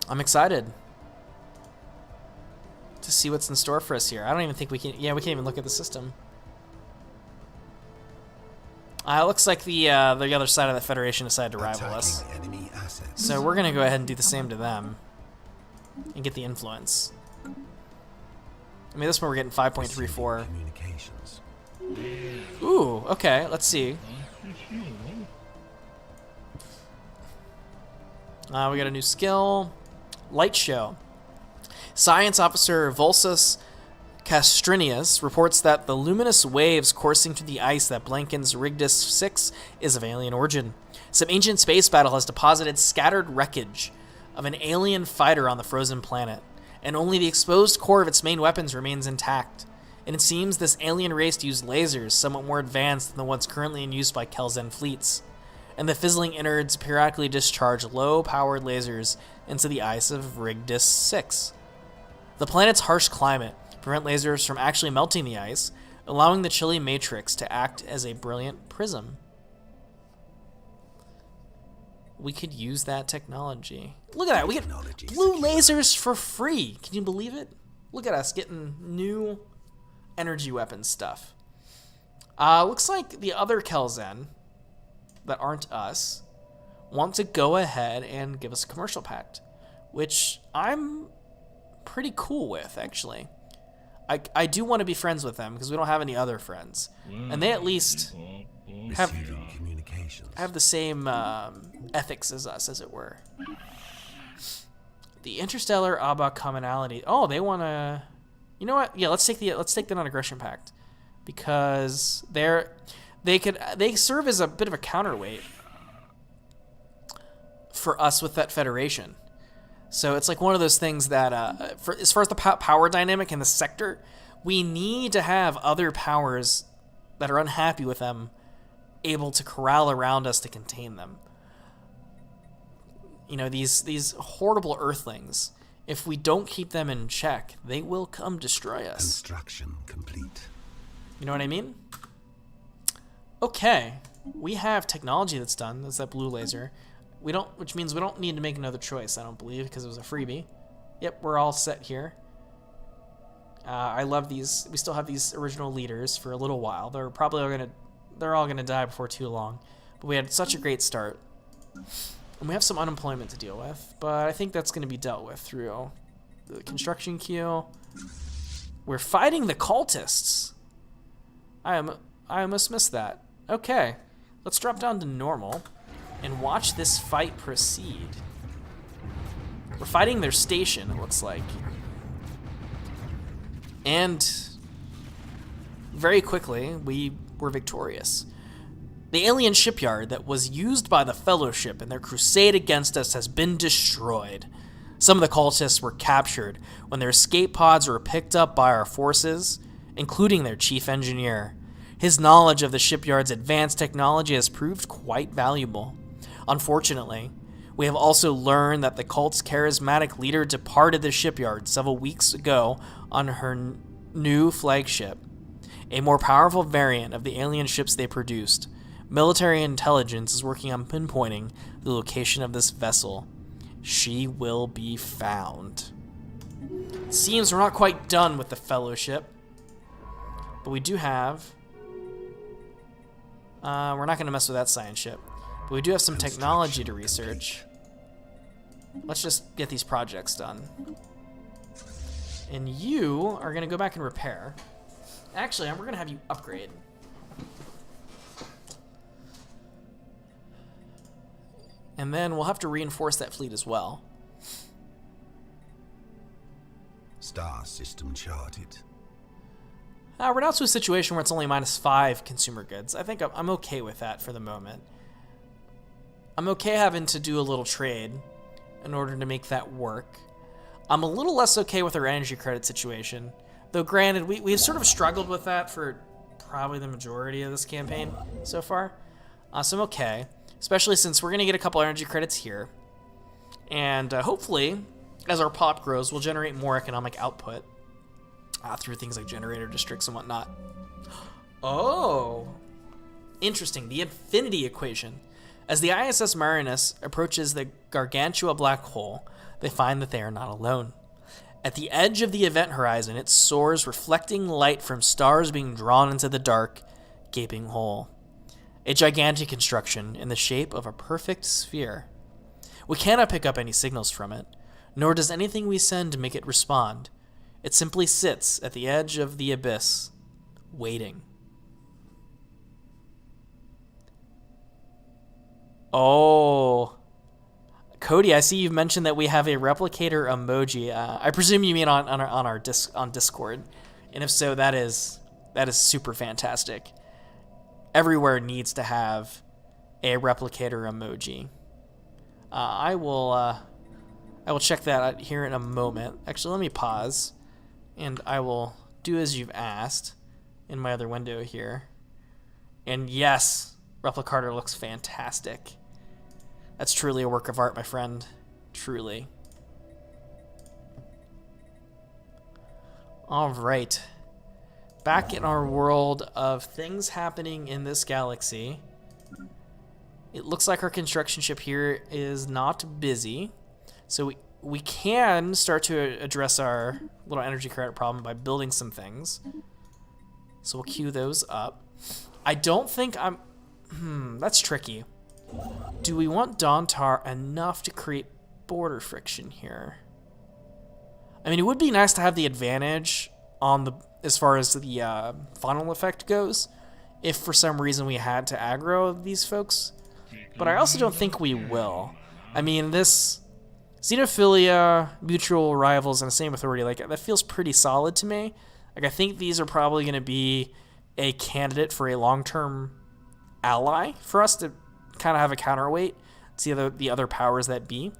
[SPEAKER 1] I'm excited to see what's in store for us here. I don't even think we can. Yeah, we can't even look at the system. It looks like the other side of the Federation decided to rival us.
[SPEAKER 2] Enemy assets.
[SPEAKER 1] So we're gonna go ahead and do the same to them and get the influence. I mean, this one we're getting 5.34.
[SPEAKER 2] Communications.
[SPEAKER 1] Ooh, okay. Let's see. We got a new skill. Light show. Science officer Volsus Castrinius reports that the luminous waves coursing through the ice that blankens Rigdus 6 is of alien origin. Some ancient space battle has deposited scattered wreckage of an alien fighter on the frozen planet, and only the exposed core of its main weapons remains intact. And it seems this alien race used lasers somewhat more advanced than the ones currently in use by Khell'Zen fleets, and the fizzling innards periodically discharge low-powered lasers into the ice of Rigdus 6. The planet's harsh climate prevent lasers from actually melting the ice, allowing the chilly matrix to act as a brilliant prism. We could use that technology. Look at that, we get blue lasers for free. Can you believe it? Look at us getting new energy weapon stuff. Looks like the other Khell'Zen that aren't us want to go ahead and give us a commercial pact, which I'm pretty cool with, actually. I do want to be friends with them because we don't have any other friends, and they at least have the same ethics as us, as it were. The interstellar Abba commonality. Oh, they want to. You know what? Yeah, let's take the non-aggression pact because they serve as a bit of a counterweight for us with that Federation. So it's like one of those things that, as far as the power dynamic in the sector, we need to have other powers that are unhappy with them able to corral around us to contain them. You know, these horrible Earthlings, if we don't keep them in check, they will come destroy us.
[SPEAKER 2] Construction complete.
[SPEAKER 1] You know what I mean? Okay, we have technology that's done. That's that blue laser. Which means we don't need to make another choice, I don't believe, because it was a freebie. Yep, we're all set here. I love these. We still have these original leaders for a little while. They're all gonna die before too long. But we had such a great start. And we have some unemployment to deal with, but I think that's gonna be dealt with through the construction queue. We're fighting the cultists. I almost missed that. Okay, let's drop down to normal and watch this fight proceed. We're fighting their station, it looks like. And very quickly, we were victorious. The alien shipyard that was used by the Fellowship in their crusade against us has been destroyed. Some of the cultists were captured when their escape pods were picked up by our forces, including their chief engineer. His knowledge of the shipyard's advanced technology has proved quite valuable. Unfortunately, we have also learned that the cult's charismatic leader departed the shipyard several weeks ago on her new flagship, a more powerful variant of the alien ships they produced. Military intelligence is working on pinpointing the location of this vessel. She will be found. It seems we're not quite done with the Fellowship, but we do have... we're not going to mess with that science ship. But we do have some technology to research. Let's just get these projects done. And you are going to go back and repair. Actually, we're going to have you upgrade. And then we'll have to reinforce that fleet as well.
[SPEAKER 2] Star system charted.
[SPEAKER 1] We're now to a situation where it's only -5 consumer goods. I think I'm okay with that for the moment. I'm okay having to do a little trade in order to make that work. I'm a little less okay with our energy credit situation. Though granted, we've sort of struggled with that for probably the majority of this campaign so far. So I'm okay. Especially since we're going to get a couple energy credits here. And hopefully, as our pop grows, we'll generate more economic output through things like generator districts and whatnot. Oh, interesting. The infinity equation. As the ISS Marinus approaches the Gargantua black hole, they find that they are not alone. At the edge of the event horizon, it soars, reflecting light from stars being drawn into the dark, gaping hole. A gigantic construction in the shape of a perfect sphere. We cannot pick up any signals from it, nor does anything we send make it respond. It simply sits at the edge of the abyss, waiting. Oh. Cody, I see you've mentioned that we have a replicator emoji. I presume you mean on Discord. And if so, that is super fantastic. Everywhere needs to have a replicator emoji. I will check that out here in a moment. Actually, let me pause, and I will do as you've asked in my other window here. And yes, replicator looks fantastic. That's truly a work of art, my friend. Truly. All right. Back in our world of things happening in this galaxy, it looks like our construction ship here is not busy. So we can start to address our little energy credit problem by building some things. So we'll queue those up. I don't think that's tricky. Do we want Dawntar enough to create border friction here? I mean, it would be nice to have the advantage on the as far as the funnel effect goes, if for some reason we had to aggro these folks. But I also don't think we will. I mean, this xenophilia, mutual rivals, and the same authority, like, that feels pretty solid to me. Like, I think these are probably going to be a candidate for a long-term ally for us to kind of have a counterweight to the other powers that be.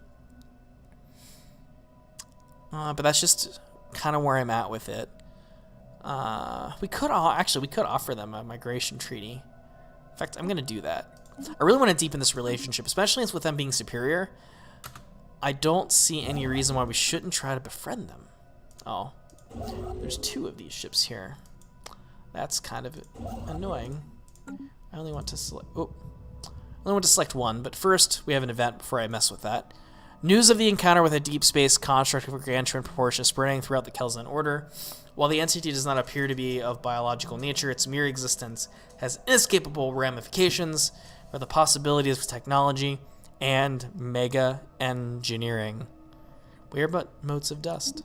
[SPEAKER 1] But that's just kind of where I'm at with it. We could offer them a migration treaty. In fact, I'm going to do that. I really want to deepen this relationship, especially with them being superior. I don't see any reason why we shouldn't try to befriend them. Oh, there's 2 of these ships here. That's kind of annoying. I only want to select one, but first we have an event before I mess with that. News of the encounter with a deep space construct of gargantuan proportion spreading throughout the Khell'Zen order. While the entity does not appear to be of biological nature, its mere existence has inescapable ramifications for the possibilities of technology and mega engineering. We are but motes of dust.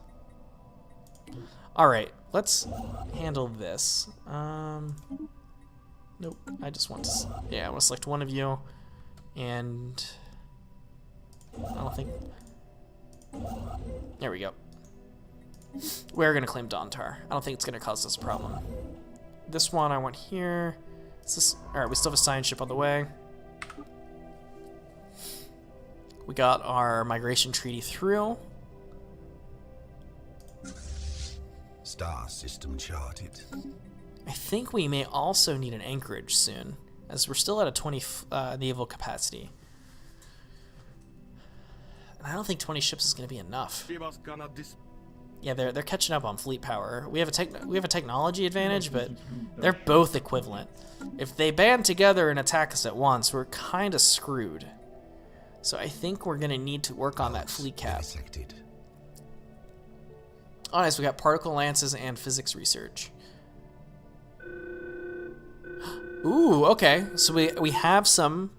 [SPEAKER 1] Alright, let's handle this. Nope, I just want to... Yeah, I want to select one of you. And... I don't think... There we go. We're going to claim Dawntar. I don't think it's going to cause us a problem. This one I want here. Alright, we still have a science ship on the way. We got our migration treaty through.
[SPEAKER 2] Star system charted.
[SPEAKER 1] I think we may also need an anchorage soon, as we're still at a 20 naval capacity. And I don't think 20 ships is going to be enough. Yeah, they're catching up on fleet power. We have a technology advantage, but they're both equivalent. If they band together and attack us at once, we're kind of screwed. So I think we're going to need to work on that fleet cap. Oh, nice. We got particle lances and physics research. Ooh, okay. So we have some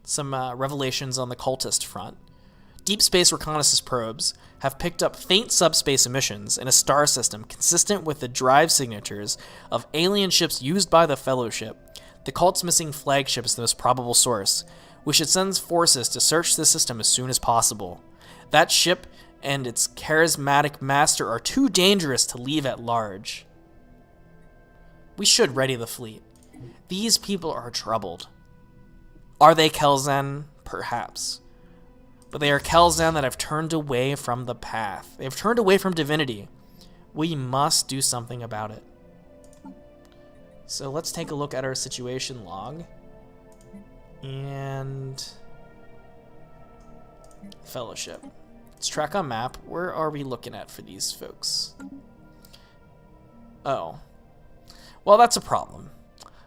[SPEAKER 1] some revelations on the cultist front. Deep space reconnaissance probes have picked up faint subspace emissions in a star system consistent with the drive signatures of alien ships used by the Fellowship. The cult's missing flagship is the most probable source. We should send forces to search the system as soon as possible. That ship and its charismatic master are too dangerous to leave at large. We should ready the fleet. These people are troubled. Are they Khell'Zen? Perhaps. But they are Khell'Zen that have turned away from the path. They have turned away from divinity. We must do something about it. So let's take a look at our situation log. And Fellowship. Let's track on map. Where are we looking at for these folks? Oh. Well, that's a problem.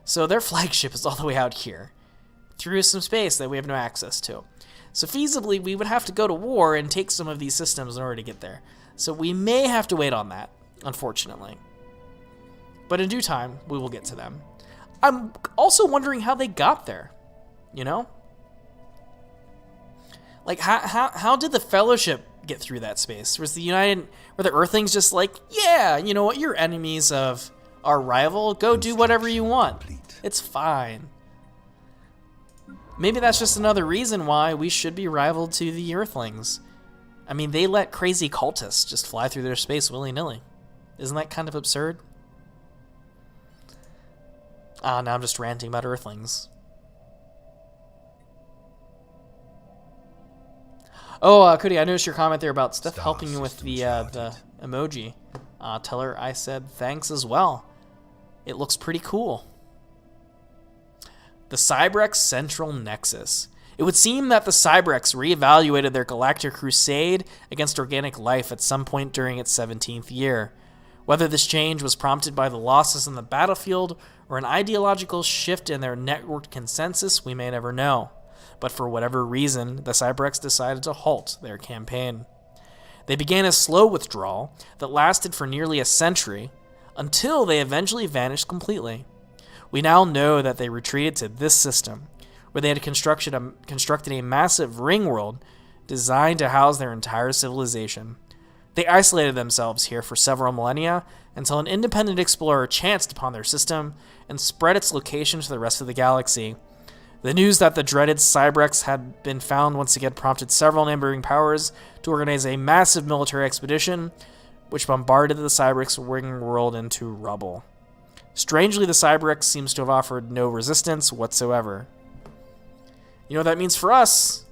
[SPEAKER 1] So their flagship is all the way out here, through some space that we have no access to. So feasibly, we would have to go to war and take some of these systems in order to get there. So we may have to wait on that, unfortunately. But in due time, we will get to them. I'm also wondering how they got there, you know? Like, how did the Fellowship get through that space? Were the Earthlings just like, yeah, you know what, you're enemies of our rival, go do whatever you want. It's fine. Maybe that's just another reason why we should be rival to the Earthlings. I mean, they let crazy cultists just fly through their space willy-nilly. Isn't that kind of absurd? Now I'm just ranting about Earthlings. Oh, Cody, I noticed your comment there about Steph helping you with the emoji. Tell her I said thanks as well. It looks pretty cool. The Cybrex Central Nexus. It would seem that the Cybrex reevaluated their galactic crusade against organic life at some point during its 17th year. Whether this change was prompted by the losses in the battlefield or an ideological shift in their networked consensus, we may never know. But for whatever reason, the Cybrex decided to halt their campaign. They began a slow withdrawal that lasted for nearly a century, until they eventually vanished completely. We now know that they retreated to this system, where they had constructed a massive ring world designed to house their entire civilization. They isolated themselves here for several millennia until an independent explorer chanced upon their system and spread its location to the rest of the galaxy. The news that the dreaded Cybrex had been found once again prompted several neighboring powers to organize a massive military expedition, which bombarded the Cybrex ring world into rubble. Strangely, the Cybrex seems to have offered no resistance whatsoever. You know what that means for us?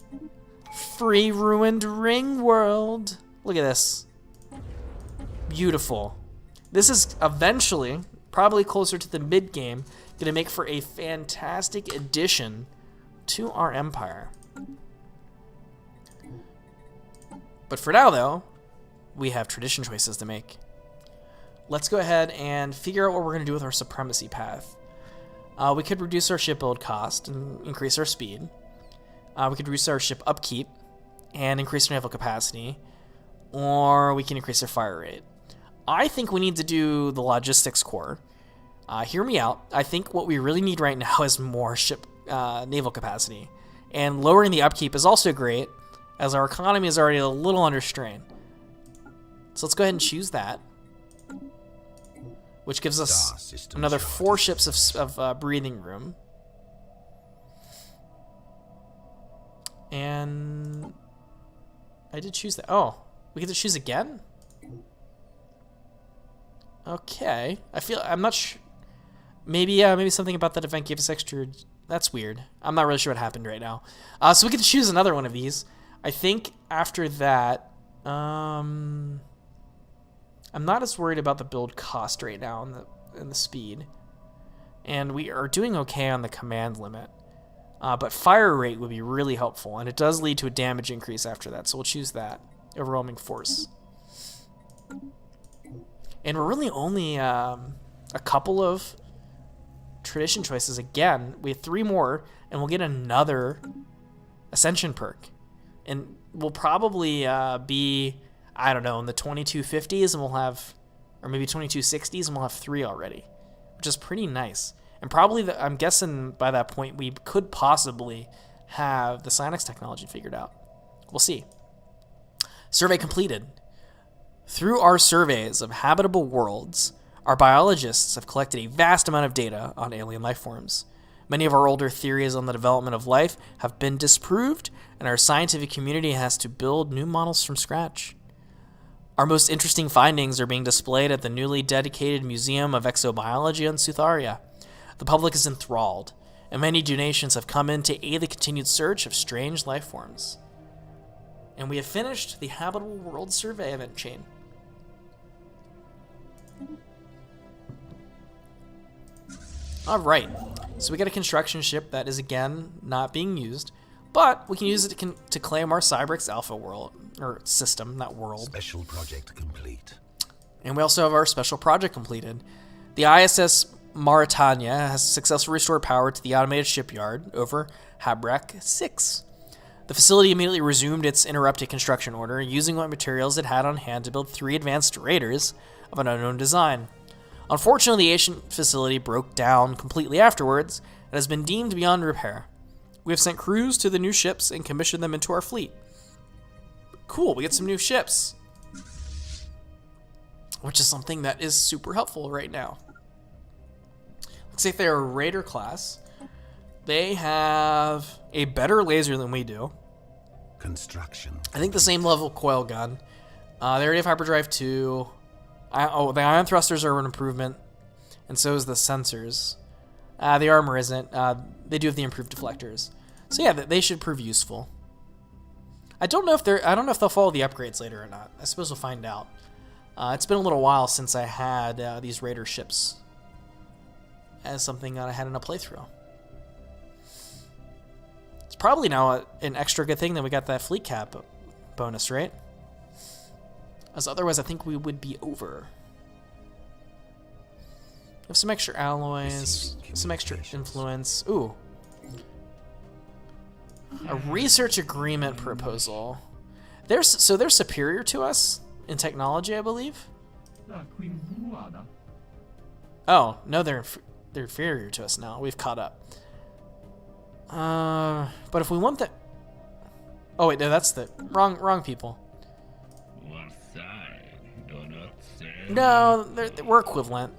[SPEAKER 1] Free ruined ring world. Look at this. Beautiful. This is eventually, probably closer to the mid-game, going to make for a fantastic addition to our empire. But for now, though, we have tradition choices to make. Let's go ahead and figure out what we're going to do with our supremacy path. We could reduce our ship build cost and increase our speed. We could reduce our ship upkeep and increase our naval capacity. Or we can increase our fire rate. I think we need to do the logistics core. Hear me out. I think what we really need right now is more ship naval capacity. And lowering the upkeep is also great, as our economy is already a little under strain. So let's go ahead and choose that, which gives us another 4 ships of breathing room. And I did choose that. Oh, we get to choose again? Okay. I'm not sure. Maybe something about that event gave us extra. That's weird. I'm not really sure what happened right now. So we get to choose another one of these. I think after that, I'm not as worried about the build cost right now and the speed. And we are doing okay on the command limit. But fire rate would be really helpful, and it does lead to a damage increase after that, so we'll choose that. Overwhelming force. And we're really only a couple of tradition choices. Again, we have 3 more, and we'll get another ascension perk. And we'll probably be, I don't know, in the 2250s, and we'll have, or maybe 2260s, and we'll have 3 already, which is pretty nice. And probably, I'm guessing by that point, we could possibly have the psionics technology figured out. We'll see. Survey completed. Through our surveys of habitable worlds, our biologists have collected a vast amount of data on alien life forms. Many of our older theories on the development of life have been disproved, and our scientific community has to build new models from scratch. Our most interesting findings are being displayed at the newly dedicated Museum of Exobiology on Sutharia. The public is enthralled, and many donations have come in to aid the continued search of strange life forms. And we have finished the Habitable World Survey event chain. Alright, so we got a construction ship that is again not being used, but we can use it to claim our Cybrix Alpha world, or system, not world.
[SPEAKER 2] Special project complete.
[SPEAKER 1] And we also have our special project completed. The ISS Mauritania has successfully restored power to the automated shipyard over Habrek 6. The facility immediately resumed its interrupted construction order, using what materials it had on hand to build 3 advanced raiders of an unknown design. Unfortunately, the ancient facility broke down completely afterwards and has been deemed beyond repair. We have sent crews to the new ships and commissioned them into our fleet. Cool, we get some new ships. Which is something that is super helpful right now. Looks like they're a Raider class. They have a better laser than we do.
[SPEAKER 2] Construction.
[SPEAKER 1] I think the same level coil gun. They already have hyperdrive 2. The ion thrusters are an improvement, and so is the sensors. The armor isn't. They do have the improved deflectors. So yeah, they should prove useful. I don't know if they'll follow the upgrades later or not. I suppose we'll find out. It's been a little while since I had these Raider ships as something that I had in a playthrough. It's probably now an extra good thing that we got that fleet cap bonus, right? As otherwise, I think we would be over. We have some extra alloys, some extra influence. Ooh. A research agreement proposal. They're superior to us in technology, I believe. Oh, no, they're inferior to us now. We've caught up. But if we want that... Oh, wait, no, that's the... Wrong people. No, we're equivalent.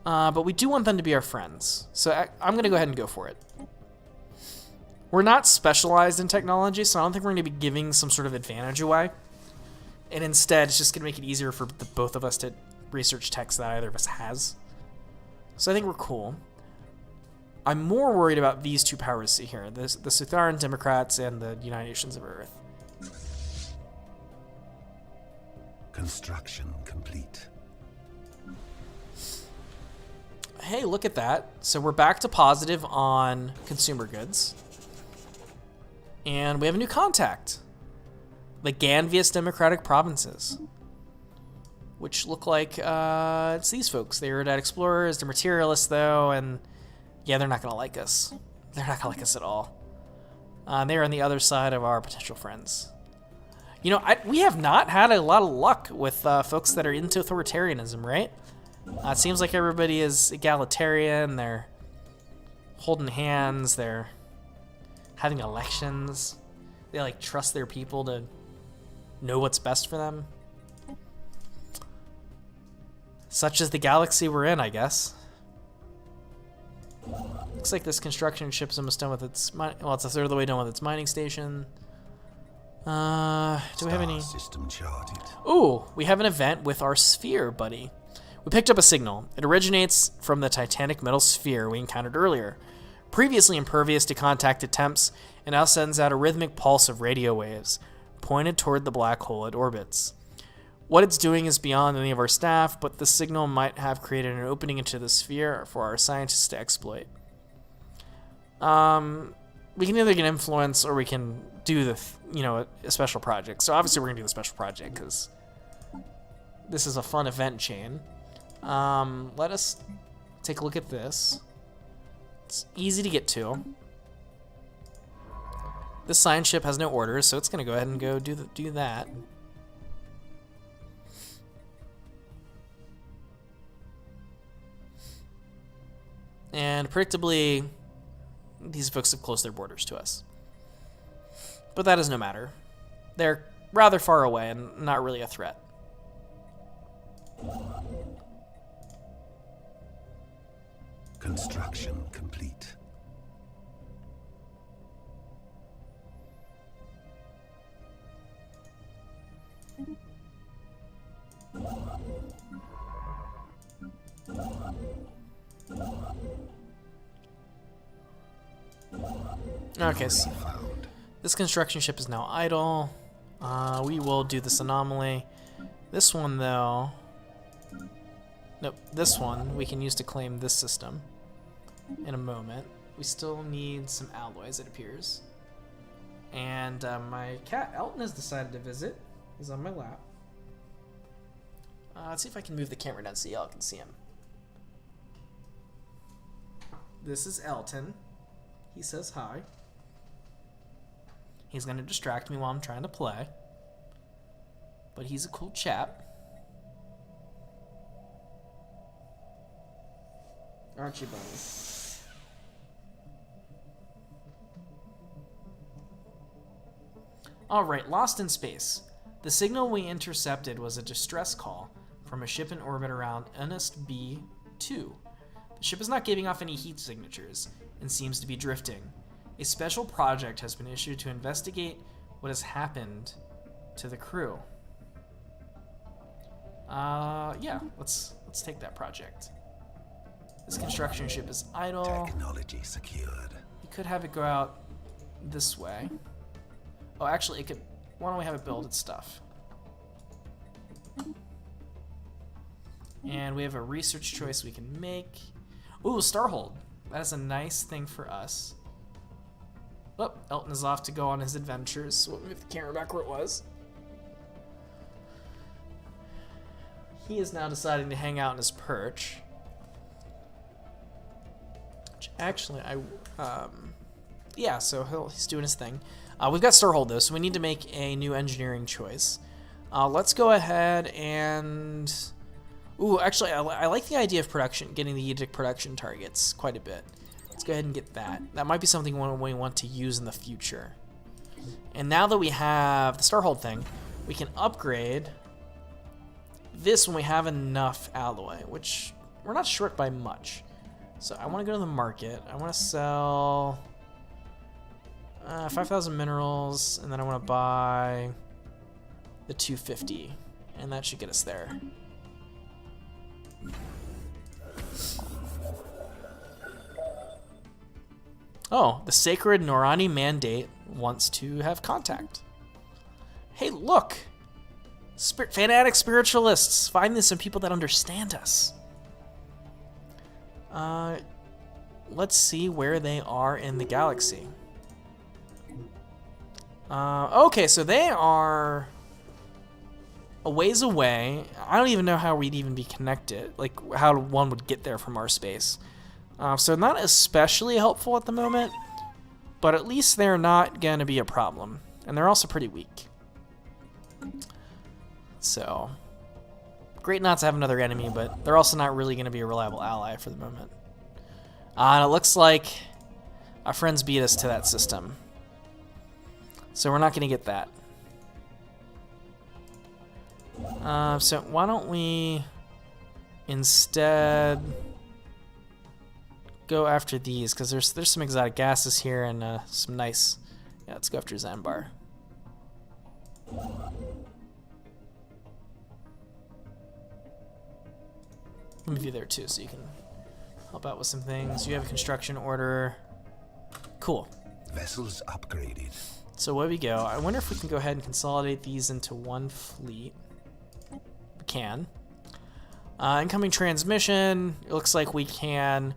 [SPEAKER 1] But we do want them to be our friends. So I'm going to go ahead and go for it. We're not specialized in technology, so I don't think we're going to be giving some sort of advantage away. And instead, it's just going to make it easier for both of us to research techs that either of us has. So I think we're cool. I'm more worried about these two powers here, the Sutharan Democrats and the United Nations of Earth.
[SPEAKER 2] Construction complete.
[SPEAKER 1] Hey, look at that. So we're back to positive on consumer goods. And we have a new contact. The Ganvius Democratic Provinces. Which look like it's these folks. They're Erudite Explorers, they're materialists though, and yeah, they're not gonna like us. They're not gonna like us at all. They're on the other side of our potential friends. You know, we have not had a lot of luck with folks that are into authoritarianism, right? It seems like everybody is egalitarian, they're holding hands, they're having elections. They like trust their people to know what's best for them. Such is the galaxy we're in, I guess. Looks like this construction ship's almost done with its well, it's a third of the way done with its mining station. Do we have any?
[SPEAKER 2] System charted.
[SPEAKER 1] Ooh, we have an event with our sphere, buddy. We picked up a signal. It originates from the titanic metal sphere we encountered earlier. Previously impervious to contact attempts, it now sends out a rhythmic pulse of radio waves, pointed toward the black hole it orbits. What it's doing is beyond any of our staff, but the signal might have created an opening into the sphere for our scientists to exploit. We can either get influence or we can do a special project. So obviously we're gonna do the special project because this is a fun event chain. Let us take a look at this. It's easy to get to. This science ship has no orders, so it's gonna go ahead and go do that. And predictably, these folks have closed their borders to us. But that is no matter. They're rather far away and not really a threat.
[SPEAKER 2] Construction complete.
[SPEAKER 1] Okay, so this construction ship is now idle. We will do this anomaly. This one, though... Nope, this one we can use to claim this system in a moment. We still need some alloys, it appears. And my cat, Elton, has decided to visit. He's on my lap. Let's see if I can move the camera down so y'all can see him. This is Elton. He says hi. He's going to distract me while I'm trying to play. But he's a cool chap. Aren't you, buddy? Alright, lost in space. The signal we intercepted was a distress call from a ship in orbit around Ernest B2. The ship is not giving off any heat signatures and seems to be drifting. A special project has been issued to investigate what has happened to the crew. Yeah, let's take that project. This construction ship is idle.
[SPEAKER 2] Technology secured.
[SPEAKER 1] We could have it go out this way. Oh, actually, it could. Why don't we have it build its stuff? And we have a research choice we can make. Ooh, Starhold. That is a nice thing for us. Oh, Elton is off to go on his adventures. So we'll move the camera back where it was. He is now deciding to hang out in his perch. Which actually, yeah, so he's doing his thing. We've got Starhold though, so we need to make a new engineering choice. Let's go ahead and... Ooh, actually, I like the idea of production, getting the Edict production targets quite a bit. Let's go ahead and get that. That might be something we want to use in the future. And now that we have the Starhold thing, we can upgrade this when we have enough alloy, which we're not short by much. So I want to go to the market. I want to sell 5,000 minerals, and then I want to buy the 250, and that should get us there. Oh, the Sacred Norani Mandate wants to have contact. Hey, look! Fanatic spiritualists! Finding some people that understand us. Let's see where they are in the galaxy. Okay, so they are a ways away. I don't even know how we'd even be connected, like how one would get there from our space. So not especially helpful at the moment, but at least they're not going to be a problem. And they're also pretty weak. So, great not to have another enemy, but they're also not really going to be a reliable ally for the moment. And it looks like our friends beat us to that system. So we're not going to get that. So why don't we instead go after these, because there's some exotic gases here and some nice... Yeah, let's go after Zanbar. Let me move you there too, so you can help out with some things. You have a construction order. Cool.
[SPEAKER 2] Vessels upgraded.
[SPEAKER 1] So away we go. I wonder if we can go ahead and consolidate these into one fleet. We can. Incoming transmission. It looks like we can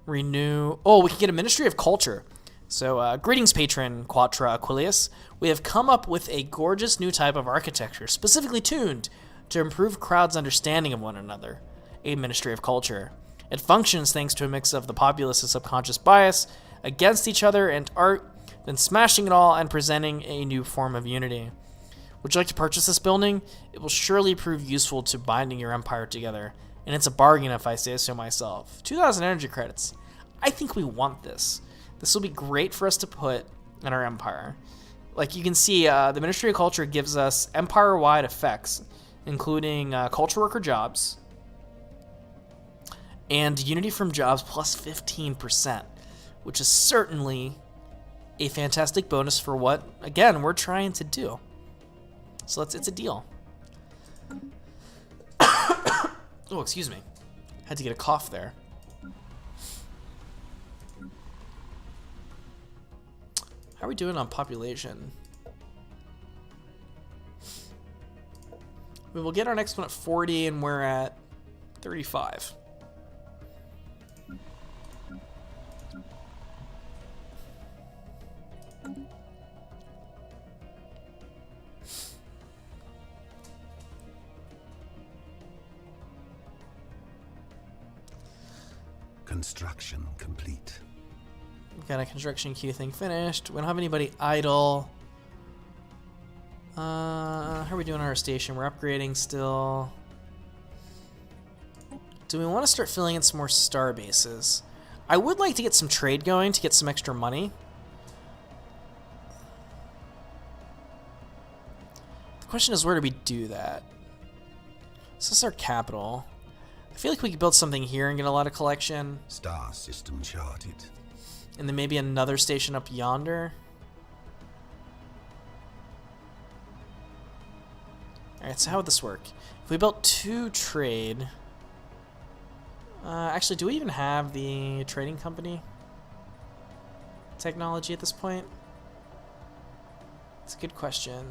[SPEAKER 1] renew... Oh, we can get a Ministry of Culture. So, greetings, patron Quatra Aquilius. We have come up with a gorgeous new type of architecture, specifically tuned to improve crowds' understanding of one another. A Ministry of Culture. It functions thanks to a mix of the populace's subconscious bias against each other and art, then smashing it all and presenting a new form of unity. Would you like to purchase this building? It will surely prove useful to binding your empire together, and it's a bargain if I say so myself. 2,000 energy credits. I think we want this. This will be great for us to put in our empire. Like you can see, the Ministry of Culture gives us empire-wide effects, including culture worker jobs and unity from jobs plus 15%, which is certainly a fantastic bonus for what, again, we're trying to do. So it's a deal. Oh, excuse me. Had to get a cough there. How are we doing on population? We will get our next one at 40 and we're at 35.
[SPEAKER 2] Construction complete.
[SPEAKER 1] We've got a construction queue thing finished. We don't have anybody idle. How are we doing on our station? We're upgrading still. Do we want to start filling in some more star bases? I would like to get some trade going to get some extra money. The question is, where do we do that? This is our capital. I feel like we could build something here and get a lot of collection.
[SPEAKER 2] Star system charted.
[SPEAKER 1] And then maybe another station up yonder. Alright, so how would this work? If we built 2 trade... actually, do we even have the trading company technology at this point? It's a good question.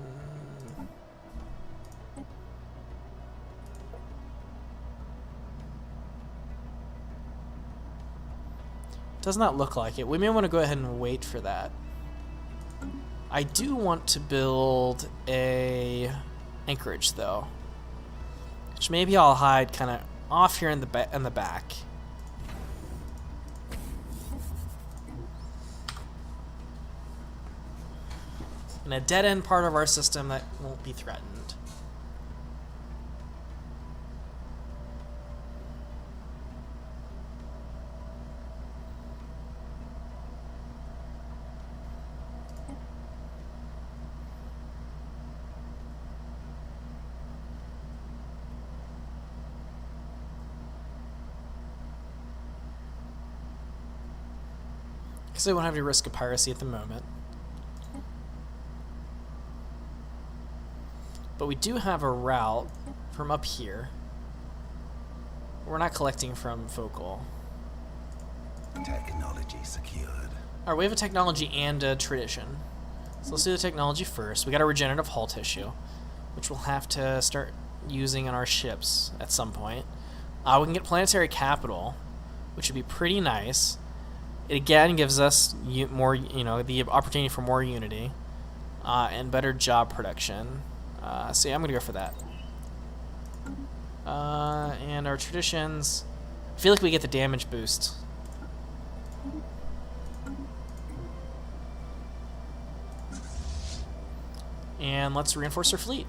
[SPEAKER 1] Does not look like it. We may want to go ahead and wait for that. I do want to build a anchorage though, which maybe I'll hide kind of off here in the back. In a dead end part of our system that won't be threatened. Because I won't have any risk of piracy at the moment. But we do have a route from up here. We're not collecting from Focal.
[SPEAKER 2] Technology secured.
[SPEAKER 1] Alright, we have a technology and a tradition. So let's do the technology first. We got a regenerative hull tissue, which we'll have to start using on our ships at some point. We can get planetary capital, which would be pretty nice. It again gives us more, the opportunity for more unity and better job production. So yeah, I'm gonna go for that. And our traditions, I feel like we get the damage boost. And let's reinforce our fleet.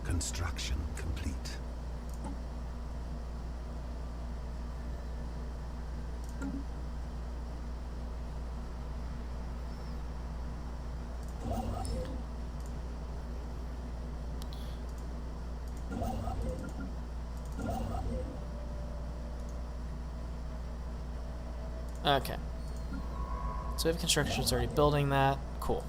[SPEAKER 2] Construction complete.
[SPEAKER 1] Okay. So we have construction that's already building that. Cool.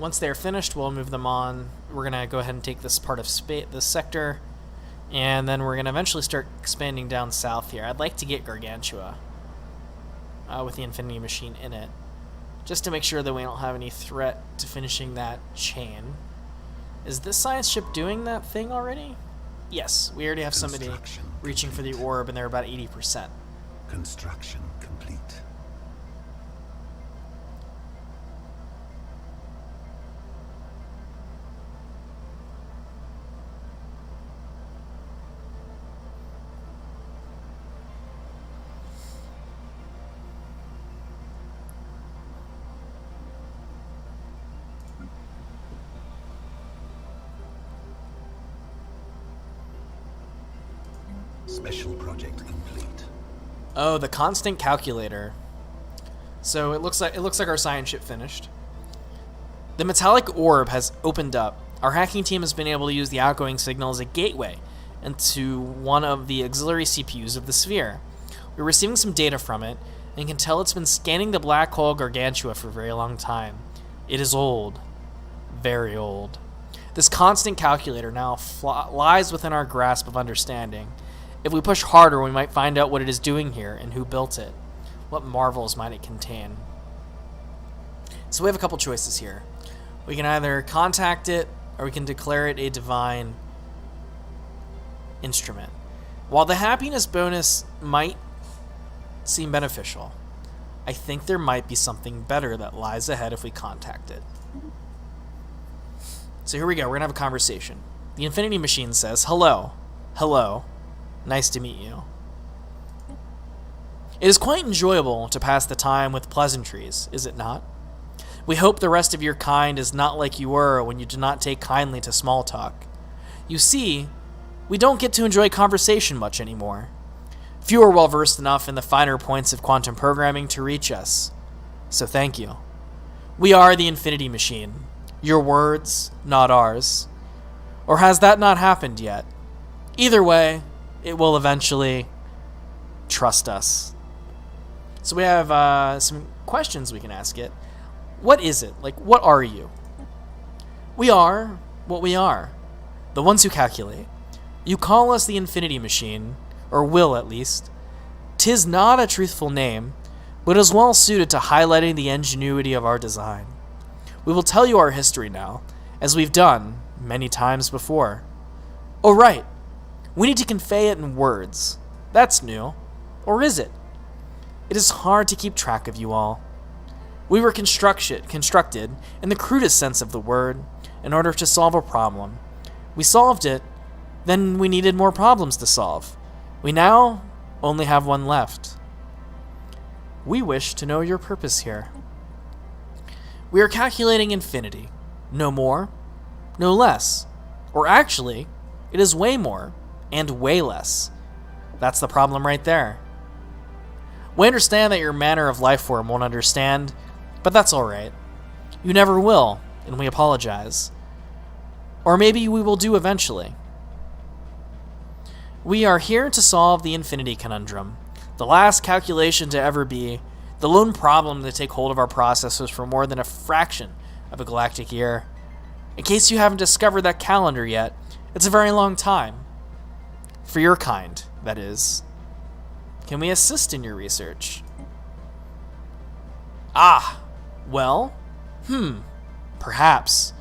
[SPEAKER 1] Once they're finished, we'll move them on. We're going to go ahead and take this part of this sector, and then we're going to eventually start expanding down south here. I'd like to get Gargantua with the Infinity Machine in it, just to make sure that we don't have any threat to finishing that chain. Is this science ship doing that thing already? Yes, we already have somebody reaching for the orb, and they're about 80%.
[SPEAKER 2] Construction complete. Special project complete.
[SPEAKER 1] Oh, the constant calculator. So it looks like our science ship finished. The metallic orb has opened up. Our hacking team has been able to use the outgoing signal as a gateway into one of the auxiliary CPUs of the sphere. We're receiving some data from it, and can tell it's been scanning the black hole Gargantua for a very long time. It is old. Very old. This constant calculator now lies within our grasp of understanding. If we push harder, we might find out what it is doing here and who built it. What marvels might it contain? So we have a couple choices here. We can either contact it, or we can declare it a divine instrument. While the happiness bonus might seem beneficial, I think there might be something better that lies ahead if we contact it. So here we go. We're going to have a conversation. The Infinity Machine says, "Hello. Hello. Nice to meet you. It is quite enjoyable to pass the time with pleasantries, is it not? We hope the rest of your kind is not like you were when you did not take kindly to small talk. You see, we don't get to enjoy conversation much anymore. Few are well versed enough in the finer points of quantum programming to reach us. So thank you. We are the Infinity Machine. Your words, not ours. Or has that not happened yet? Either way, it will eventually. Trust us." So we have some questions we can ask it. What is it? Like, what are you? We are what we are. The ones who calculate. You call us the Infinity Machine, or will at least. 'Tis not a truthful name, but is well suited to highlighting the ingenuity of our design. We will tell you our history now, as we've done many times before. Oh, right. We need to convey it in words. That's new. Or is it? It is hard to keep track of you all. We were constructed, in the crudest sense of the word, in order to solve a problem. We solved it, then we needed more problems to solve. We now only have one left. We wish to know your purpose here. We are calculating infinity. No more, no less. Or actually, it is way more and way less. That's the problem right there. We understand that your manner of life form won't understand, but that's alright. You never will, and we apologize. Or maybe we will do eventually. We are here to solve the infinity conundrum, the last calculation to ever be, the lone problem to take hold of our processes for more than a fraction of a galactic year. In case you haven't discovered that calendar yet, it's a very long time. For your kind, that is. Can we assist in your research? Well, perhaps.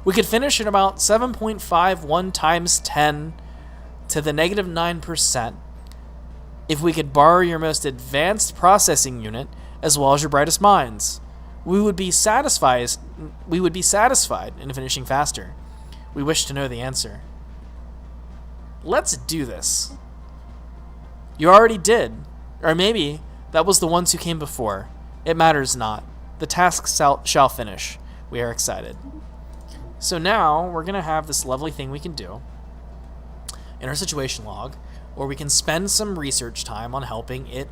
[SPEAKER 1] We could finish at about 7.51 times 10 to the negative 9% if we could borrow your most advanced processing unit as well as your brightest minds. We would be satisfied in finishing faster. We wish to know the answer. Let's do this. You already did. Or maybe that was the ones who came before. It matters not. The task shall finish. We are excited. So now we're going to have this lovely thing we can do in our situation log, where we can spend some research time on helping it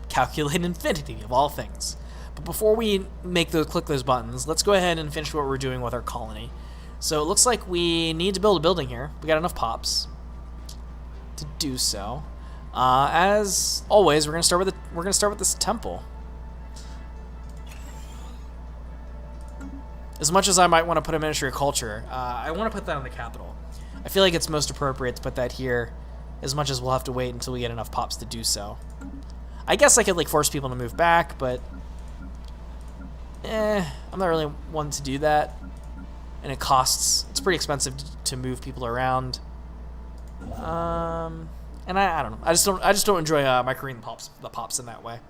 [SPEAKER 1] calculate infinity of all things. But before we click those buttons, let's go ahead and finish what we're doing with our colony. So it looks like we need to build a building here. We got enough pops to do so. As always, we're gonna start with this temple. As much as I might want to put a Ministry of Culture, I want to put that in the capital. I feel like it's most appropriate to put that here, as much as we'll have to wait until we get enough pops to do so. I guess I could force people to move back, but I'm not really one to do that. And it's pretty expensive to move people around. And I don't know. I just don't enjoy microing the pops in that way.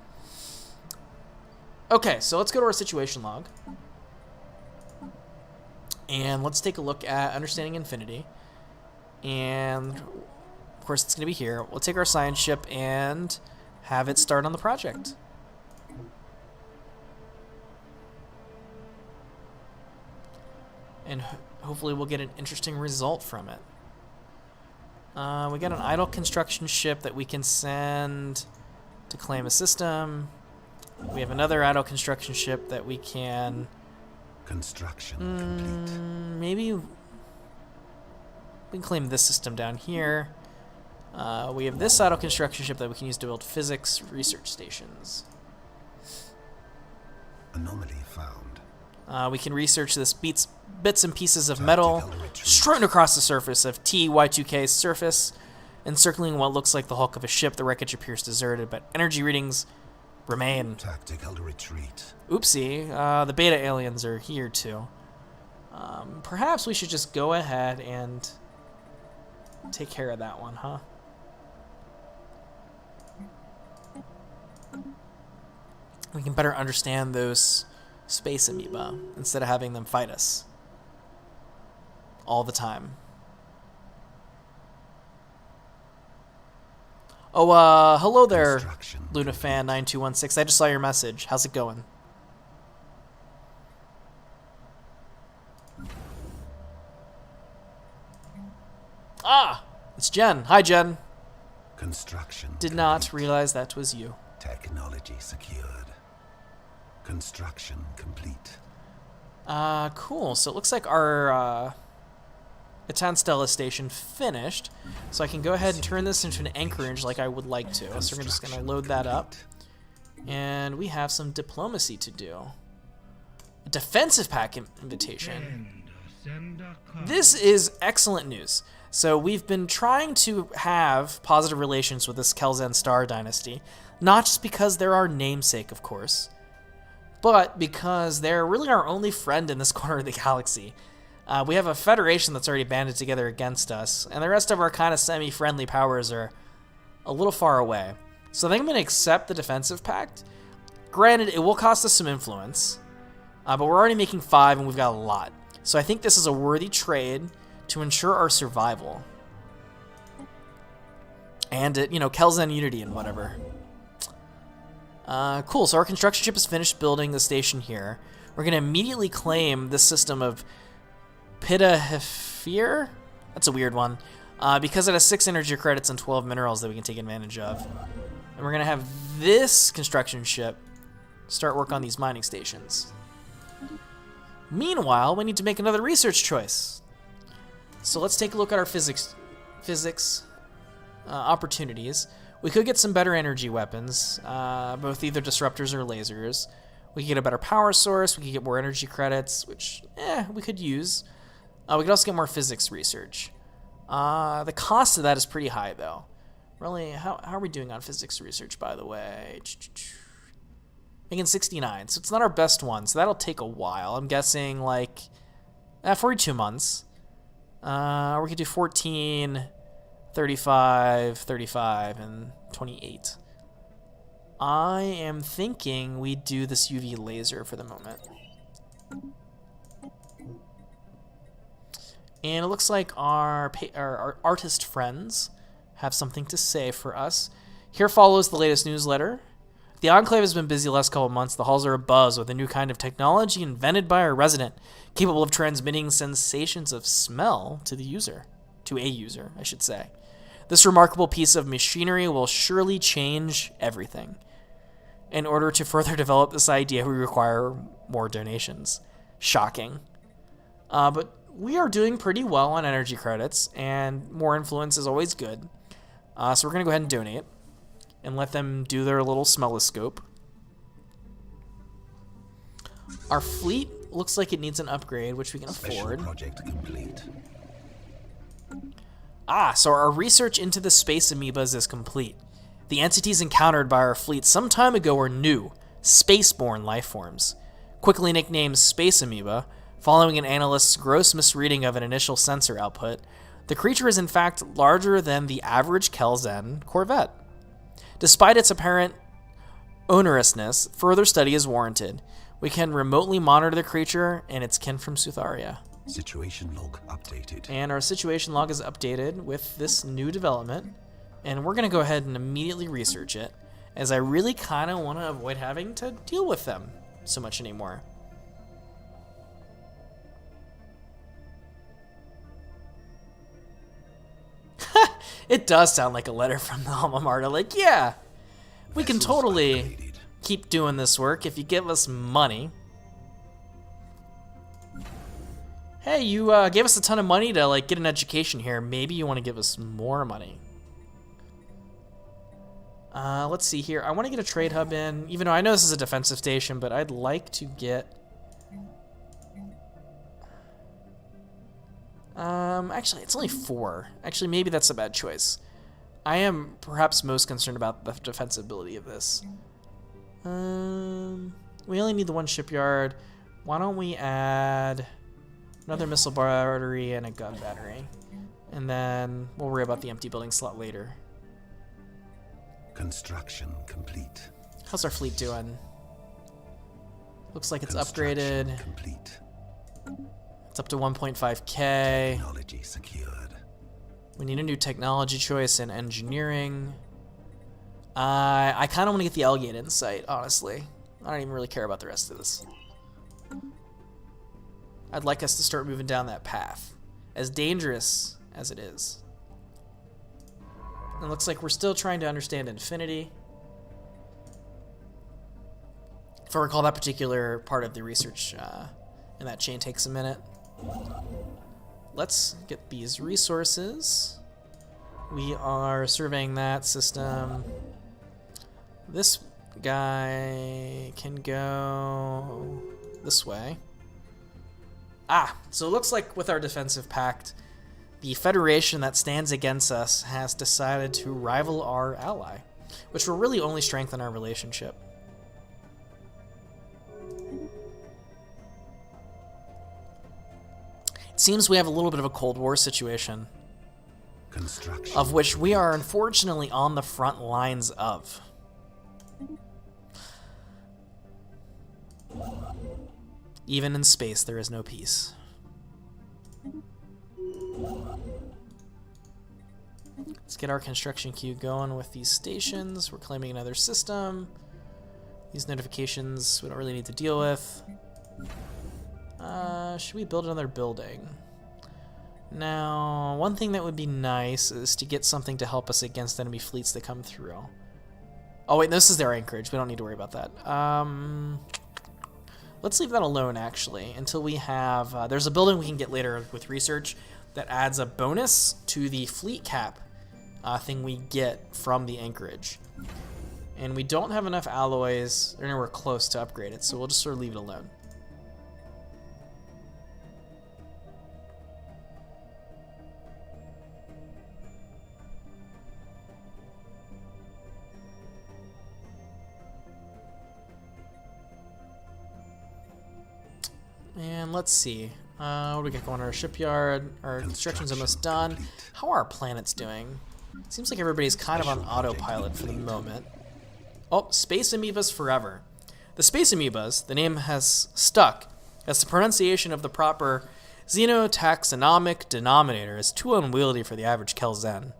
[SPEAKER 1] Okay, so let's go to our situation log. And let's take a look at Understanding Infinity. And of course it's going to be here. We'll take our science ship and have it start on the project. And hopefully we'll get an interesting result from it. We got an idle construction ship that we can send to claim a system. We have another auto construction ship that we can...
[SPEAKER 2] Construction complete.
[SPEAKER 1] Maybe we can claim this system down here. We have this auto construction ship that we can use to build physics research stations.
[SPEAKER 2] Anomaly found.
[SPEAKER 1] We can research this bits and pieces of metal strewn across the surface of TY2K's surface, encircling what looks like the hulk of a ship. The wreckage appears deserted, but energy readings remain.
[SPEAKER 2] Tactical retreat.
[SPEAKER 1] Oopsie, the beta aliens are here too. Perhaps we should just go ahead and take care of that one, huh? We can better understand those space amoeba instead of having them fight us all the time. Oh, hello there, LunaFan9216. I just saw your message. How's it going? Ah, it's Jen. Hi, Jen.
[SPEAKER 2] Construction
[SPEAKER 1] Did not realize that was you.
[SPEAKER 2] Technology secured. Construction complete.
[SPEAKER 1] Cool. So it looks like our Stellaris station finished. So I can go ahead and turn this into an anchorage like I would like to. So we're just going to load that up. And we have some diplomacy to do. A defensive pack invitation. This is excellent news. So we've been trying to have positive relations with this Khell'Zen star dynasty. Not just because they're our namesake, of course, but because they're really our only friend in this corner of the galaxy. We have a federation that's already banded together against us, and the rest of our kind of semi-friendly powers are a little far away. So I think I'm going to accept the defensive pact. Granted, it will cost us some influence, but we're already making 5 and we've got a lot. So I think this is a worthy trade to ensure our survival. And, Khell'Zen unity and whatever. Cool, so our construction ship is finished building the station here. We're going to immediately claim this system of Pitahefir? That's a weird one. Because it has 6 energy credits and 12 minerals that we can take advantage of. And we're going to have this construction ship start work on these mining stations. Meanwhile, we need to make another research choice. So let's take a look at our physics opportunities. We could get some better energy weapons, both either disruptors or lasers. We could get a better power source. We could get more energy credits, which, we could use. We could also get more physics research. The cost of that is pretty high, though. Really, how are we doing on physics research, by the way? Making 69, so it's not our best one, so that'll take a while. I'm guessing, 42 months. Or we could do 14... 35, 35, and 28. I am thinking we do this UV laser for the moment. And it looks like our artist friends have something to say for us. Here follows the latest newsletter. The Enclave has been busy the last couple of months. The halls are abuzz with a new kind of technology invented by our resident, capable of transmitting sensations of smell to the user. To a user, I should say. This remarkable piece of machinery will surely change everything. In order to further develop this idea, we require more donations. Shocking. But we are doing pretty well on energy credits, and more influence is always good. So we're going to go ahead and donate, and let them do their little smelloscope. Our fleet looks like it needs an upgrade, which we can afford.
[SPEAKER 2] Project complete.
[SPEAKER 1] So our research into the space amoebas is complete. The entities encountered by our fleet some time ago are new, spaceborne life forms. Quickly nicknamed space amoeba, following an analyst's gross misreading of an initial sensor output, the creature is in fact larger than the average Khell'Zen corvette. Despite its apparent onerousness, further study is warranted. We can remotely monitor the creature and its kin from Sutharia.
[SPEAKER 2] Situation log updated.
[SPEAKER 1] And our situation log is updated with this new development. And we're going to go ahead and immediately research it, as I really kind of want to avoid having to deal with them so much anymore. It does sound like a letter from the alma mater. Yeah, We can
[SPEAKER 2] Vessels
[SPEAKER 1] totally
[SPEAKER 2] upgraded.
[SPEAKER 1] keep doing this work if you give us money. Hey, you gave us a ton of money to like get an education here. Maybe you want to give us more money. Let's see here. I want to get a trade hub in, even though I know this is a defensive station, but I'd like to get... actually, it's only 4. Actually, maybe that's a bad choice. I am perhaps most concerned about the defensibility of this. We only need the 1 shipyard. Why don't we add another missile battery and a gun battery? And then we'll worry about the empty building slot later.
[SPEAKER 2] Construction complete.
[SPEAKER 1] How's our fleet doing? Looks like it's
[SPEAKER 2] Construction
[SPEAKER 1] upgraded.
[SPEAKER 2] complete.
[SPEAKER 1] It's up to 1.5k.
[SPEAKER 2] Technology secured.
[SPEAKER 1] We need a new technology choice in engineering. I kind of want to get the Algate Insight, honestly. I don't even really care about the rest of this. I'd like us to start moving down that path, as dangerous as it is. It looks like we're still trying to understand infinity. If I recall, that particular part of the research in that chain takes a minute. Let's get these resources. We are surveying that system. This guy can go this way. So it looks like with our defensive pact, the Federation that stands against us has decided to rival our ally, which will really only strengthen our relationship. It seems we have a little bit of a Cold War situation,
[SPEAKER 2] Construction.
[SPEAKER 1] of which we are unfortunately on the front lines of. Even in space, there is no peace. Let's get our construction queue going with these stations. We're claiming another system. These notifications we don't really need to deal with. Should we build another building? Now, one thing that would be nice is to get something to help us against enemy fleets that come through. Oh wait, this is their anchorage. We don't need to worry about that. Let's leave that alone, actually, until we have... there's a building we can get later with research that adds a bonus to the fleet cap thing we get from the anchorage. And we don't have enough alloys or anywhere close to upgrade it, so we'll just sort of leave it alone. And let's see. What do we got going on our shipyard? Our construction's almost done. How are our planets doing? Seems like everybody's kind of on autopilot for the moment. Oh, Space Amoebas forever. The Space Amoebas, the name has stuck, as the pronunciation of the proper xenotaxonomic denominator is too unwieldy for the average Khell'Zen,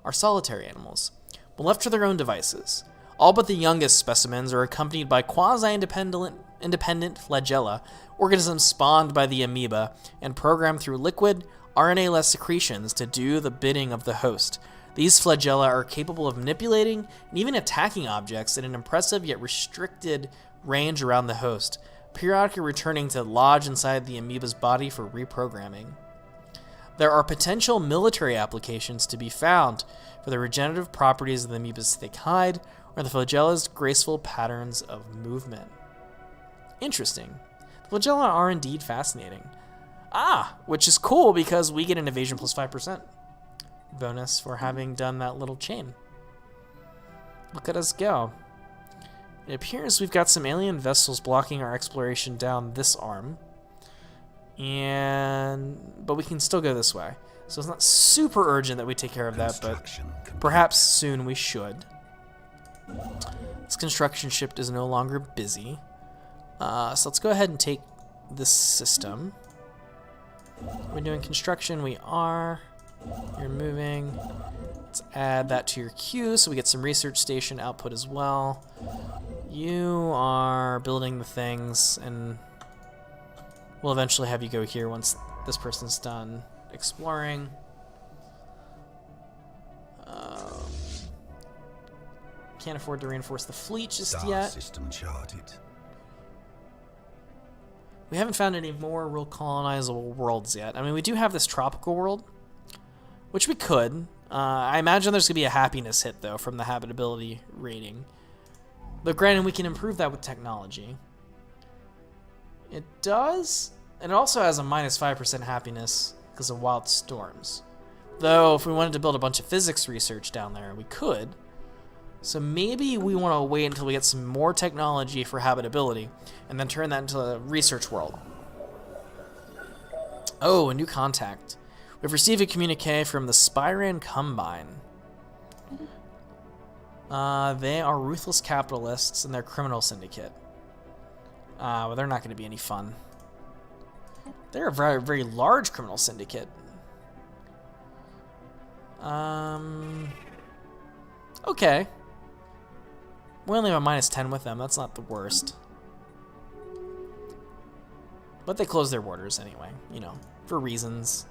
[SPEAKER 1] are solitary animals, when left to their own devices. All but the youngest specimens are accompanied by quasi-independent flagella, organisms spawned by the amoeba and programmed through liquid, RNA-less secretions to do the bidding of the host. These flagella are capable of manipulating and even attacking objects at an impressive yet restricted range around the host, periodically returning to lodge inside the amoeba's body for reprogramming. There are potential military applications to be found for the regenerative properties of the amoeba's thick hide or the flagella's graceful patterns of movement. Interesting. The flagella are indeed fascinating. Which is cool because we get an evasion plus 5% bonus for having done that little chain. Look at us go. It appears we've got some alien vessels blocking our exploration down this arm. But we can still go this way. So it's not super urgent that we take care of that, but perhaps soon we should. This construction ship is no longer busy. So let's go ahead and take this system. We're doing construction, we are. You're moving. Let's add that to your queue so we get some research station output as well. You are building the things, and we'll eventually have you go here once this person's done exploring. can't afford to reinforce the fleet just
[SPEAKER 2] Star
[SPEAKER 1] yet.
[SPEAKER 2] system charted.
[SPEAKER 1] We haven't found any more real colonizable worlds yet. I mean, we do have this tropical world, which we could. I imagine there's going to be a happiness hit, though, from the habitability rating. But granted, we can improve that with technology. It does, and it also has a minus 5% happiness because of wild storms. Though, if we wanted to build a bunch of physics research down there, we could. So maybe we want to wait until we get some more technology for habitability, and then turn that into a research world. Oh, a new contact. We've received a communique from the Spyran Combine. They are ruthless capitalists and they're criminal syndicate. Well, they're not going to be any fun. They're a very, very large criminal syndicate. Okay. We only have a minus 10 with them. That's not the worst. But they close their borders anyway, you know, for reasons.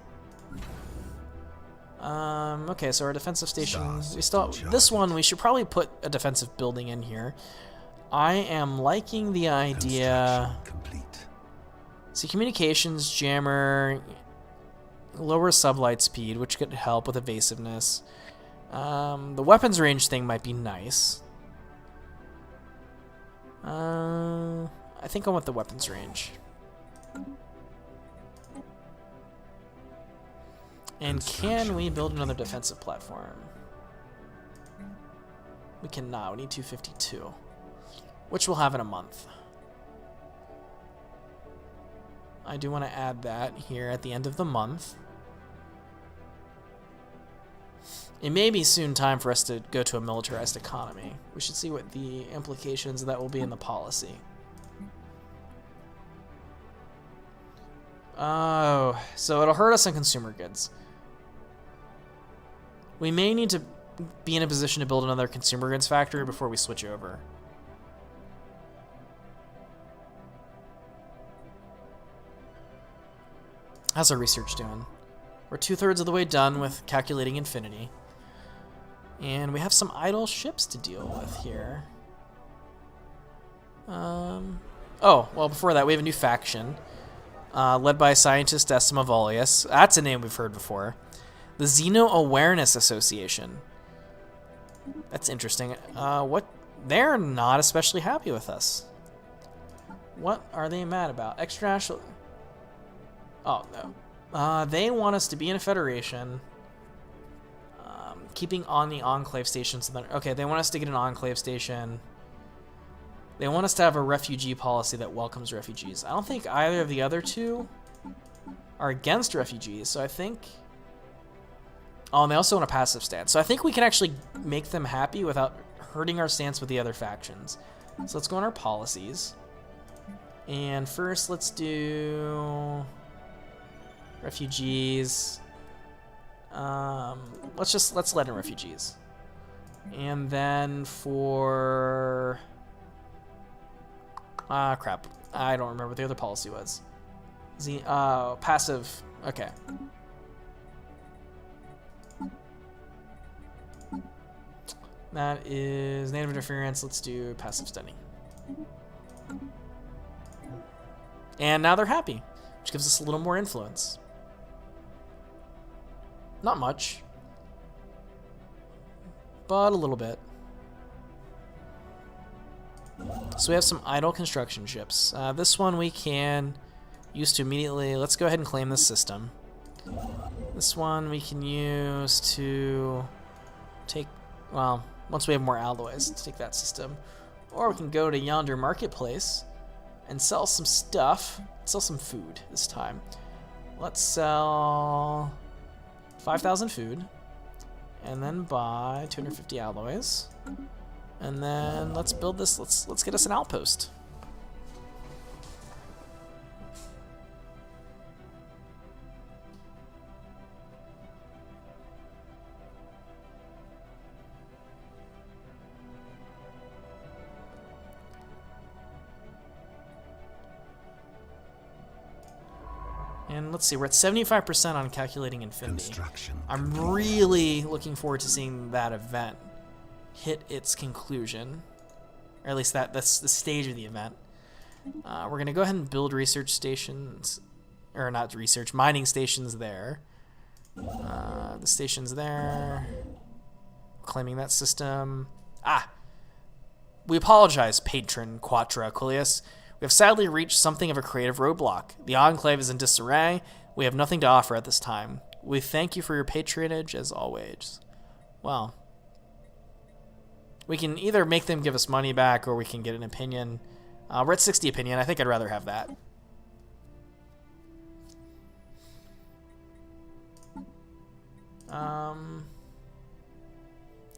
[SPEAKER 1] Okay, so our defensive station, we still, this one, we should probably put a defensive building in here. I am liking the idea.
[SPEAKER 2] Complete.
[SPEAKER 1] See, communications, jammer, lower sublight speed, which could help with evasiveness. The weapons range thing might be nice. I think I want the weapons range. And can we build another defensive platform? We cannot. We need 252, which we'll have in a month. I do want to add that here at the end of the month. It may be soon time for us to go to a militarized economy. We should see what the implications of that will be in the policy. Oh, so it'll hurt us on consumer goods. We may need to be in a position to build another consumer goods factory before we switch over. How's our research doing? We're 2/3 of the way done with calculating infinity. And we have some idle ships to deal with here. Oh, well, before that, we have a new faction. Led by scientist Decima Volius. That's a name we've heard before. The Xeno Awareness Association. That's interesting. What? They're not especially happy with us. What are they mad about? Extranational. Oh no. They want us to be in a federation. Keeping on the enclave stations. Okay, they want us to get an enclave station. They want us to have a refugee policy that welcomes refugees. I don't think either of the other two are against refugees, so I think... Oh, and they also want a passive stance. So I think we can actually make them happy without hurting our stance with the other factions. So let's go on our policies. And first, let's do... refugees. Let's let in refugees. And then for... crap. I don't remember what the other policy was. Passive. Okay. That is native interference. Let's do passive stunning. And now they're happy, which gives us a little more influence. Not much, but a little bit. So we have some idle construction ships. This one we can use to immediately... Let's go ahead and claim this system. This one we can use to take... Well, once we have more alloys, to take that system. Or we can go to Yonder Marketplace and sell some stuff. Sell some food this time. Let's sell 5,000 food. And then buy 250 alloys. And then let's build this. Let's get us an outpost. And let's see, we're at 75% on calculating infinity. I'm really looking forward to seeing that event. hit its conclusion, or at least that's the stage of the event. We're going to go ahead and build research stations, or not research, mining stations there. The station's there. Claiming that system. We apologize, patron Quatra Aquilius. We have sadly reached something of a creative roadblock. The Enclave is in disarray. We have nothing to offer at this time. We thank you for your patronage as always. Well, we can either make them give us money back or we can get an opinion. We're at 60 opinion. I think I'd rather have that.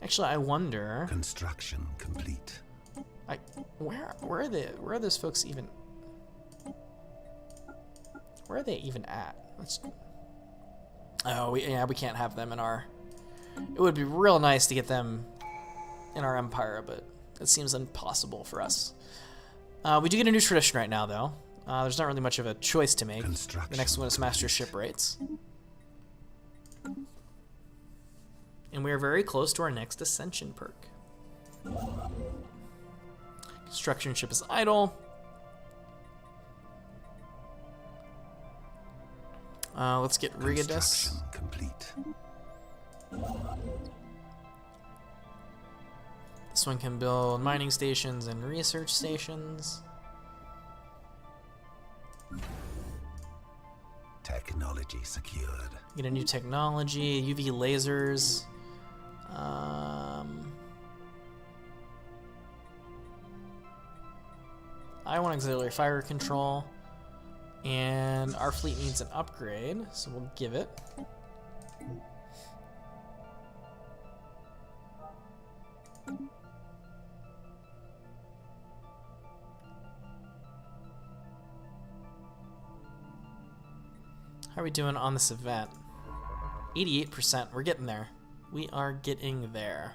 [SPEAKER 1] Actually, I wonder.
[SPEAKER 2] Construction complete.
[SPEAKER 1] Where are those folks even? Where are they even at? We can't have them in our. It would be real nice to get them in our empire, but it seems impossible for us. We do get a new tradition right now, though. There's not really much of a choice to make. The next one is Master Ship Rates. And we are very close to our next Ascension perk. Construction ship is idle. Let's get Rigadus.
[SPEAKER 2] Complete.
[SPEAKER 1] This one can build mining stations and research stations.
[SPEAKER 2] Technology secured.
[SPEAKER 1] Get a new technology, UV lasers. I want auxiliary fire control, and our fleet needs an upgrade, so we'll give it. How are we doing on this event? 88%. We're getting there. We are getting there.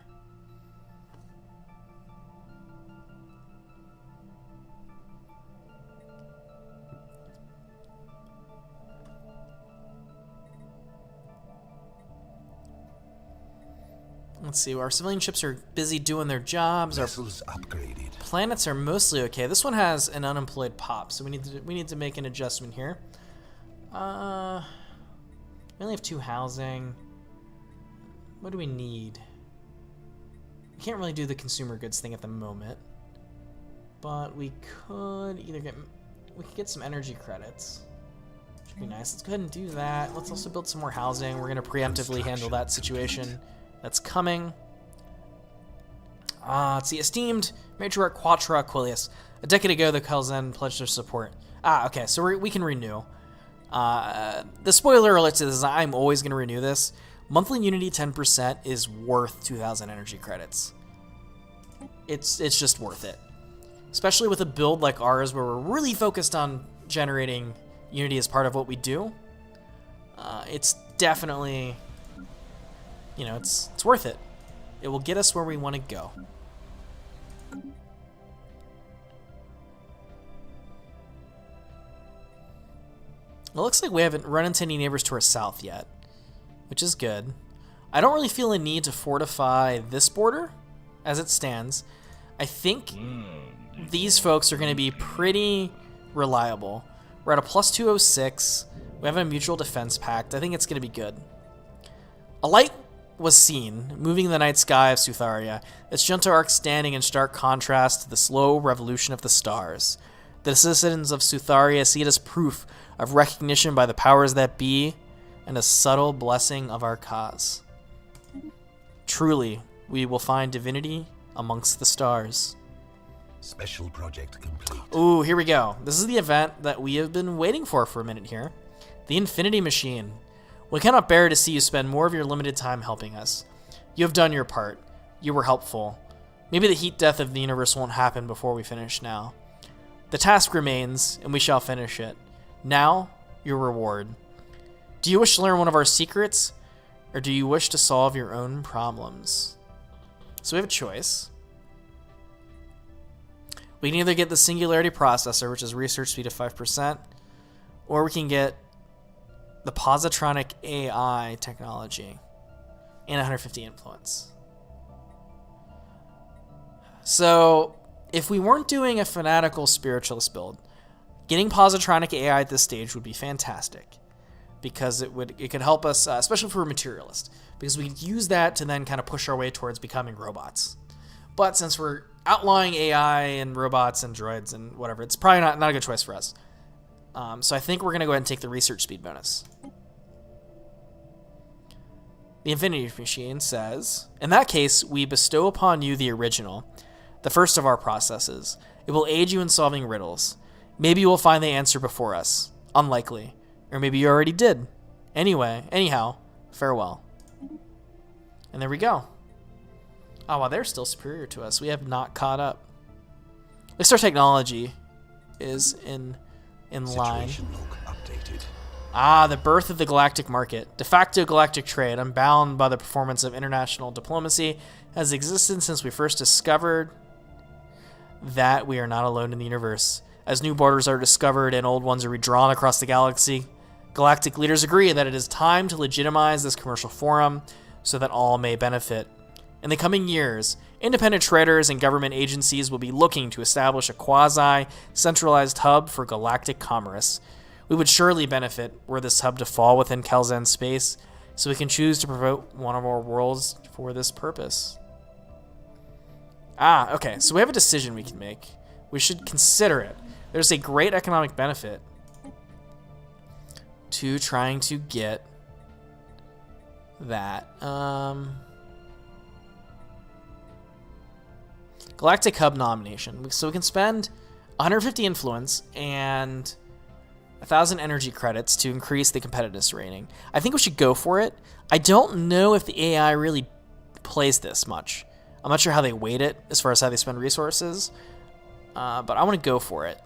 [SPEAKER 1] Let's see. Our civilian ships are busy doing their jobs.
[SPEAKER 2] Vessels upgraded.
[SPEAKER 1] Planets are mostly okay. This one has an unemployed pop, so we need to make an adjustment here. We only have 2 housing. What do we need? We can't really do the consumer goods thing at the moment, but we could either get some energy credits. Should be nice. Let's go ahead and do that. Let's also build some more housing. We're gonna preemptively handle that situation that's coming. Let's see. Esteemed Matriarch Quatra Aquilius. A decade ago, the Khell'Zen pledged their support. Okay, so we can renew. The spoiler alert to this is I'm always going to renew this. Monthly Unity 10% is worth 2,000 energy credits. It's just worth it. Especially with a build like ours where we're really focused on generating Unity as part of what we do. It's definitely, it's worth it. It will get us where we want to go. It looks like we haven't run into any neighbors to our south yet, which is good. I don't really feel a need to fortify this border as it stands. I think these folks are going to be pretty reliable. We're at a plus 206. We have a mutual defense pact. I think it's going to be good. A light was seen moving in the night sky of Sutharia, its gentle arc standing in stark contrast to the slow revolution of the stars. The citizens of Sutharia see it as proof of recognition by the powers that be and a subtle blessing of our cause. Truly, we will find divinity amongst the stars.
[SPEAKER 2] Special project complete.
[SPEAKER 1] Ooh, here we go. This is the event that we have been waiting for a minute here. The Infinity Machine. We cannot bear to see you spend more of your limited time helping us. You have done your part. You were helpful. Maybe the heat death of the universe won't happen before we finish now. The task remains, and we shall finish it. Now, your reward. Do you wish to learn one of our secrets, or do you wish to solve your own problems? So we have a choice. We can either get the Singularity Processor, which is research speed of 5%, or we can get the Positronic AI technology and 150 influence. So if we weren't doing a fanatical spiritualist build, getting positronic AI at this stage would be fantastic, because it could help us, especially if we're a materialist, because we could use that to then kind of push our way towards becoming robots. But since we're outlawing AI and robots and droids and whatever, it's probably not a good choice for us. So I think we're going to go ahead and take the research speed bonus. The Infinity Machine says, in that case, we bestow upon you the original, the first of our processes. It will aid you in solving riddles. Maybe you will find the answer before us. Unlikely. Or maybe you already did. Anyhow, farewell. And there we go. Oh, wow, they're still superior to us. We have not caught up. At least our technology is in line.
[SPEAKER 2] Situation log updated.
[SPEAKER 1] Ah, the birth of the galactic market. De facto galactic trade, unbound by the performance of international diplomacy, has existed since we first discovered that we are not alone in the universe. As new borders are discovered and old ones are redrawn across the galaxy, galactic leaders agree that it is time to legitimize this commercial forum so that all may benefit. In the coming years, independent traders and government agencies will be looking to establish a quasi-centralized hub for galactic commerce. We would surely benefit were this hub to fall within Khell'Zen space, so we can choose to promote one of our worlds for this purpose. Ah, okay, so we have a decision we can make. We should consider it. There's a great economic benefit to trying to get that. Galactic Hub nomination. So we can spend 150 influence and 1,000 energy credits to increase the competitiveness rating. I think we should go for it. I don't know if the AI really plays this much. I'm not sure how they weight it as far as how they spend resources, but I want to go for it.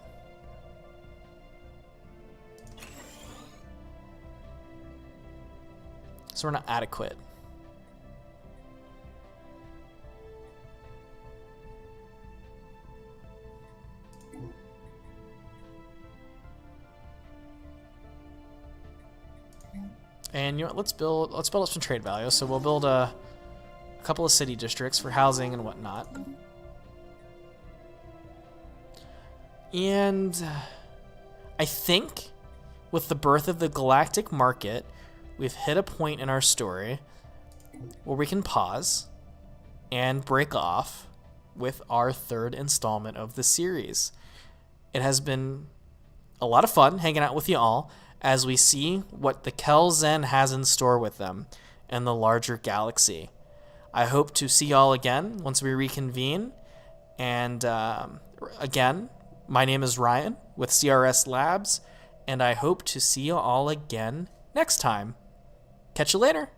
[SPEAKER 1] So we're not adequate. And you know what, let's build up some trade value. So we'll build a couple of city districts for housing and whatnot. And I think with the birth of the galactic market, we've hit a point in our story where we can pause and break off with our third installment of the series. It has been a lot of fun hanging out with you all as we see what the Khell'Zen has in store with them in the larger galaxy. I hope to see y'all again once we reconvene. And again, my name is Ryan with CRS Labs, and I hope to see you all again next time. Catch you later.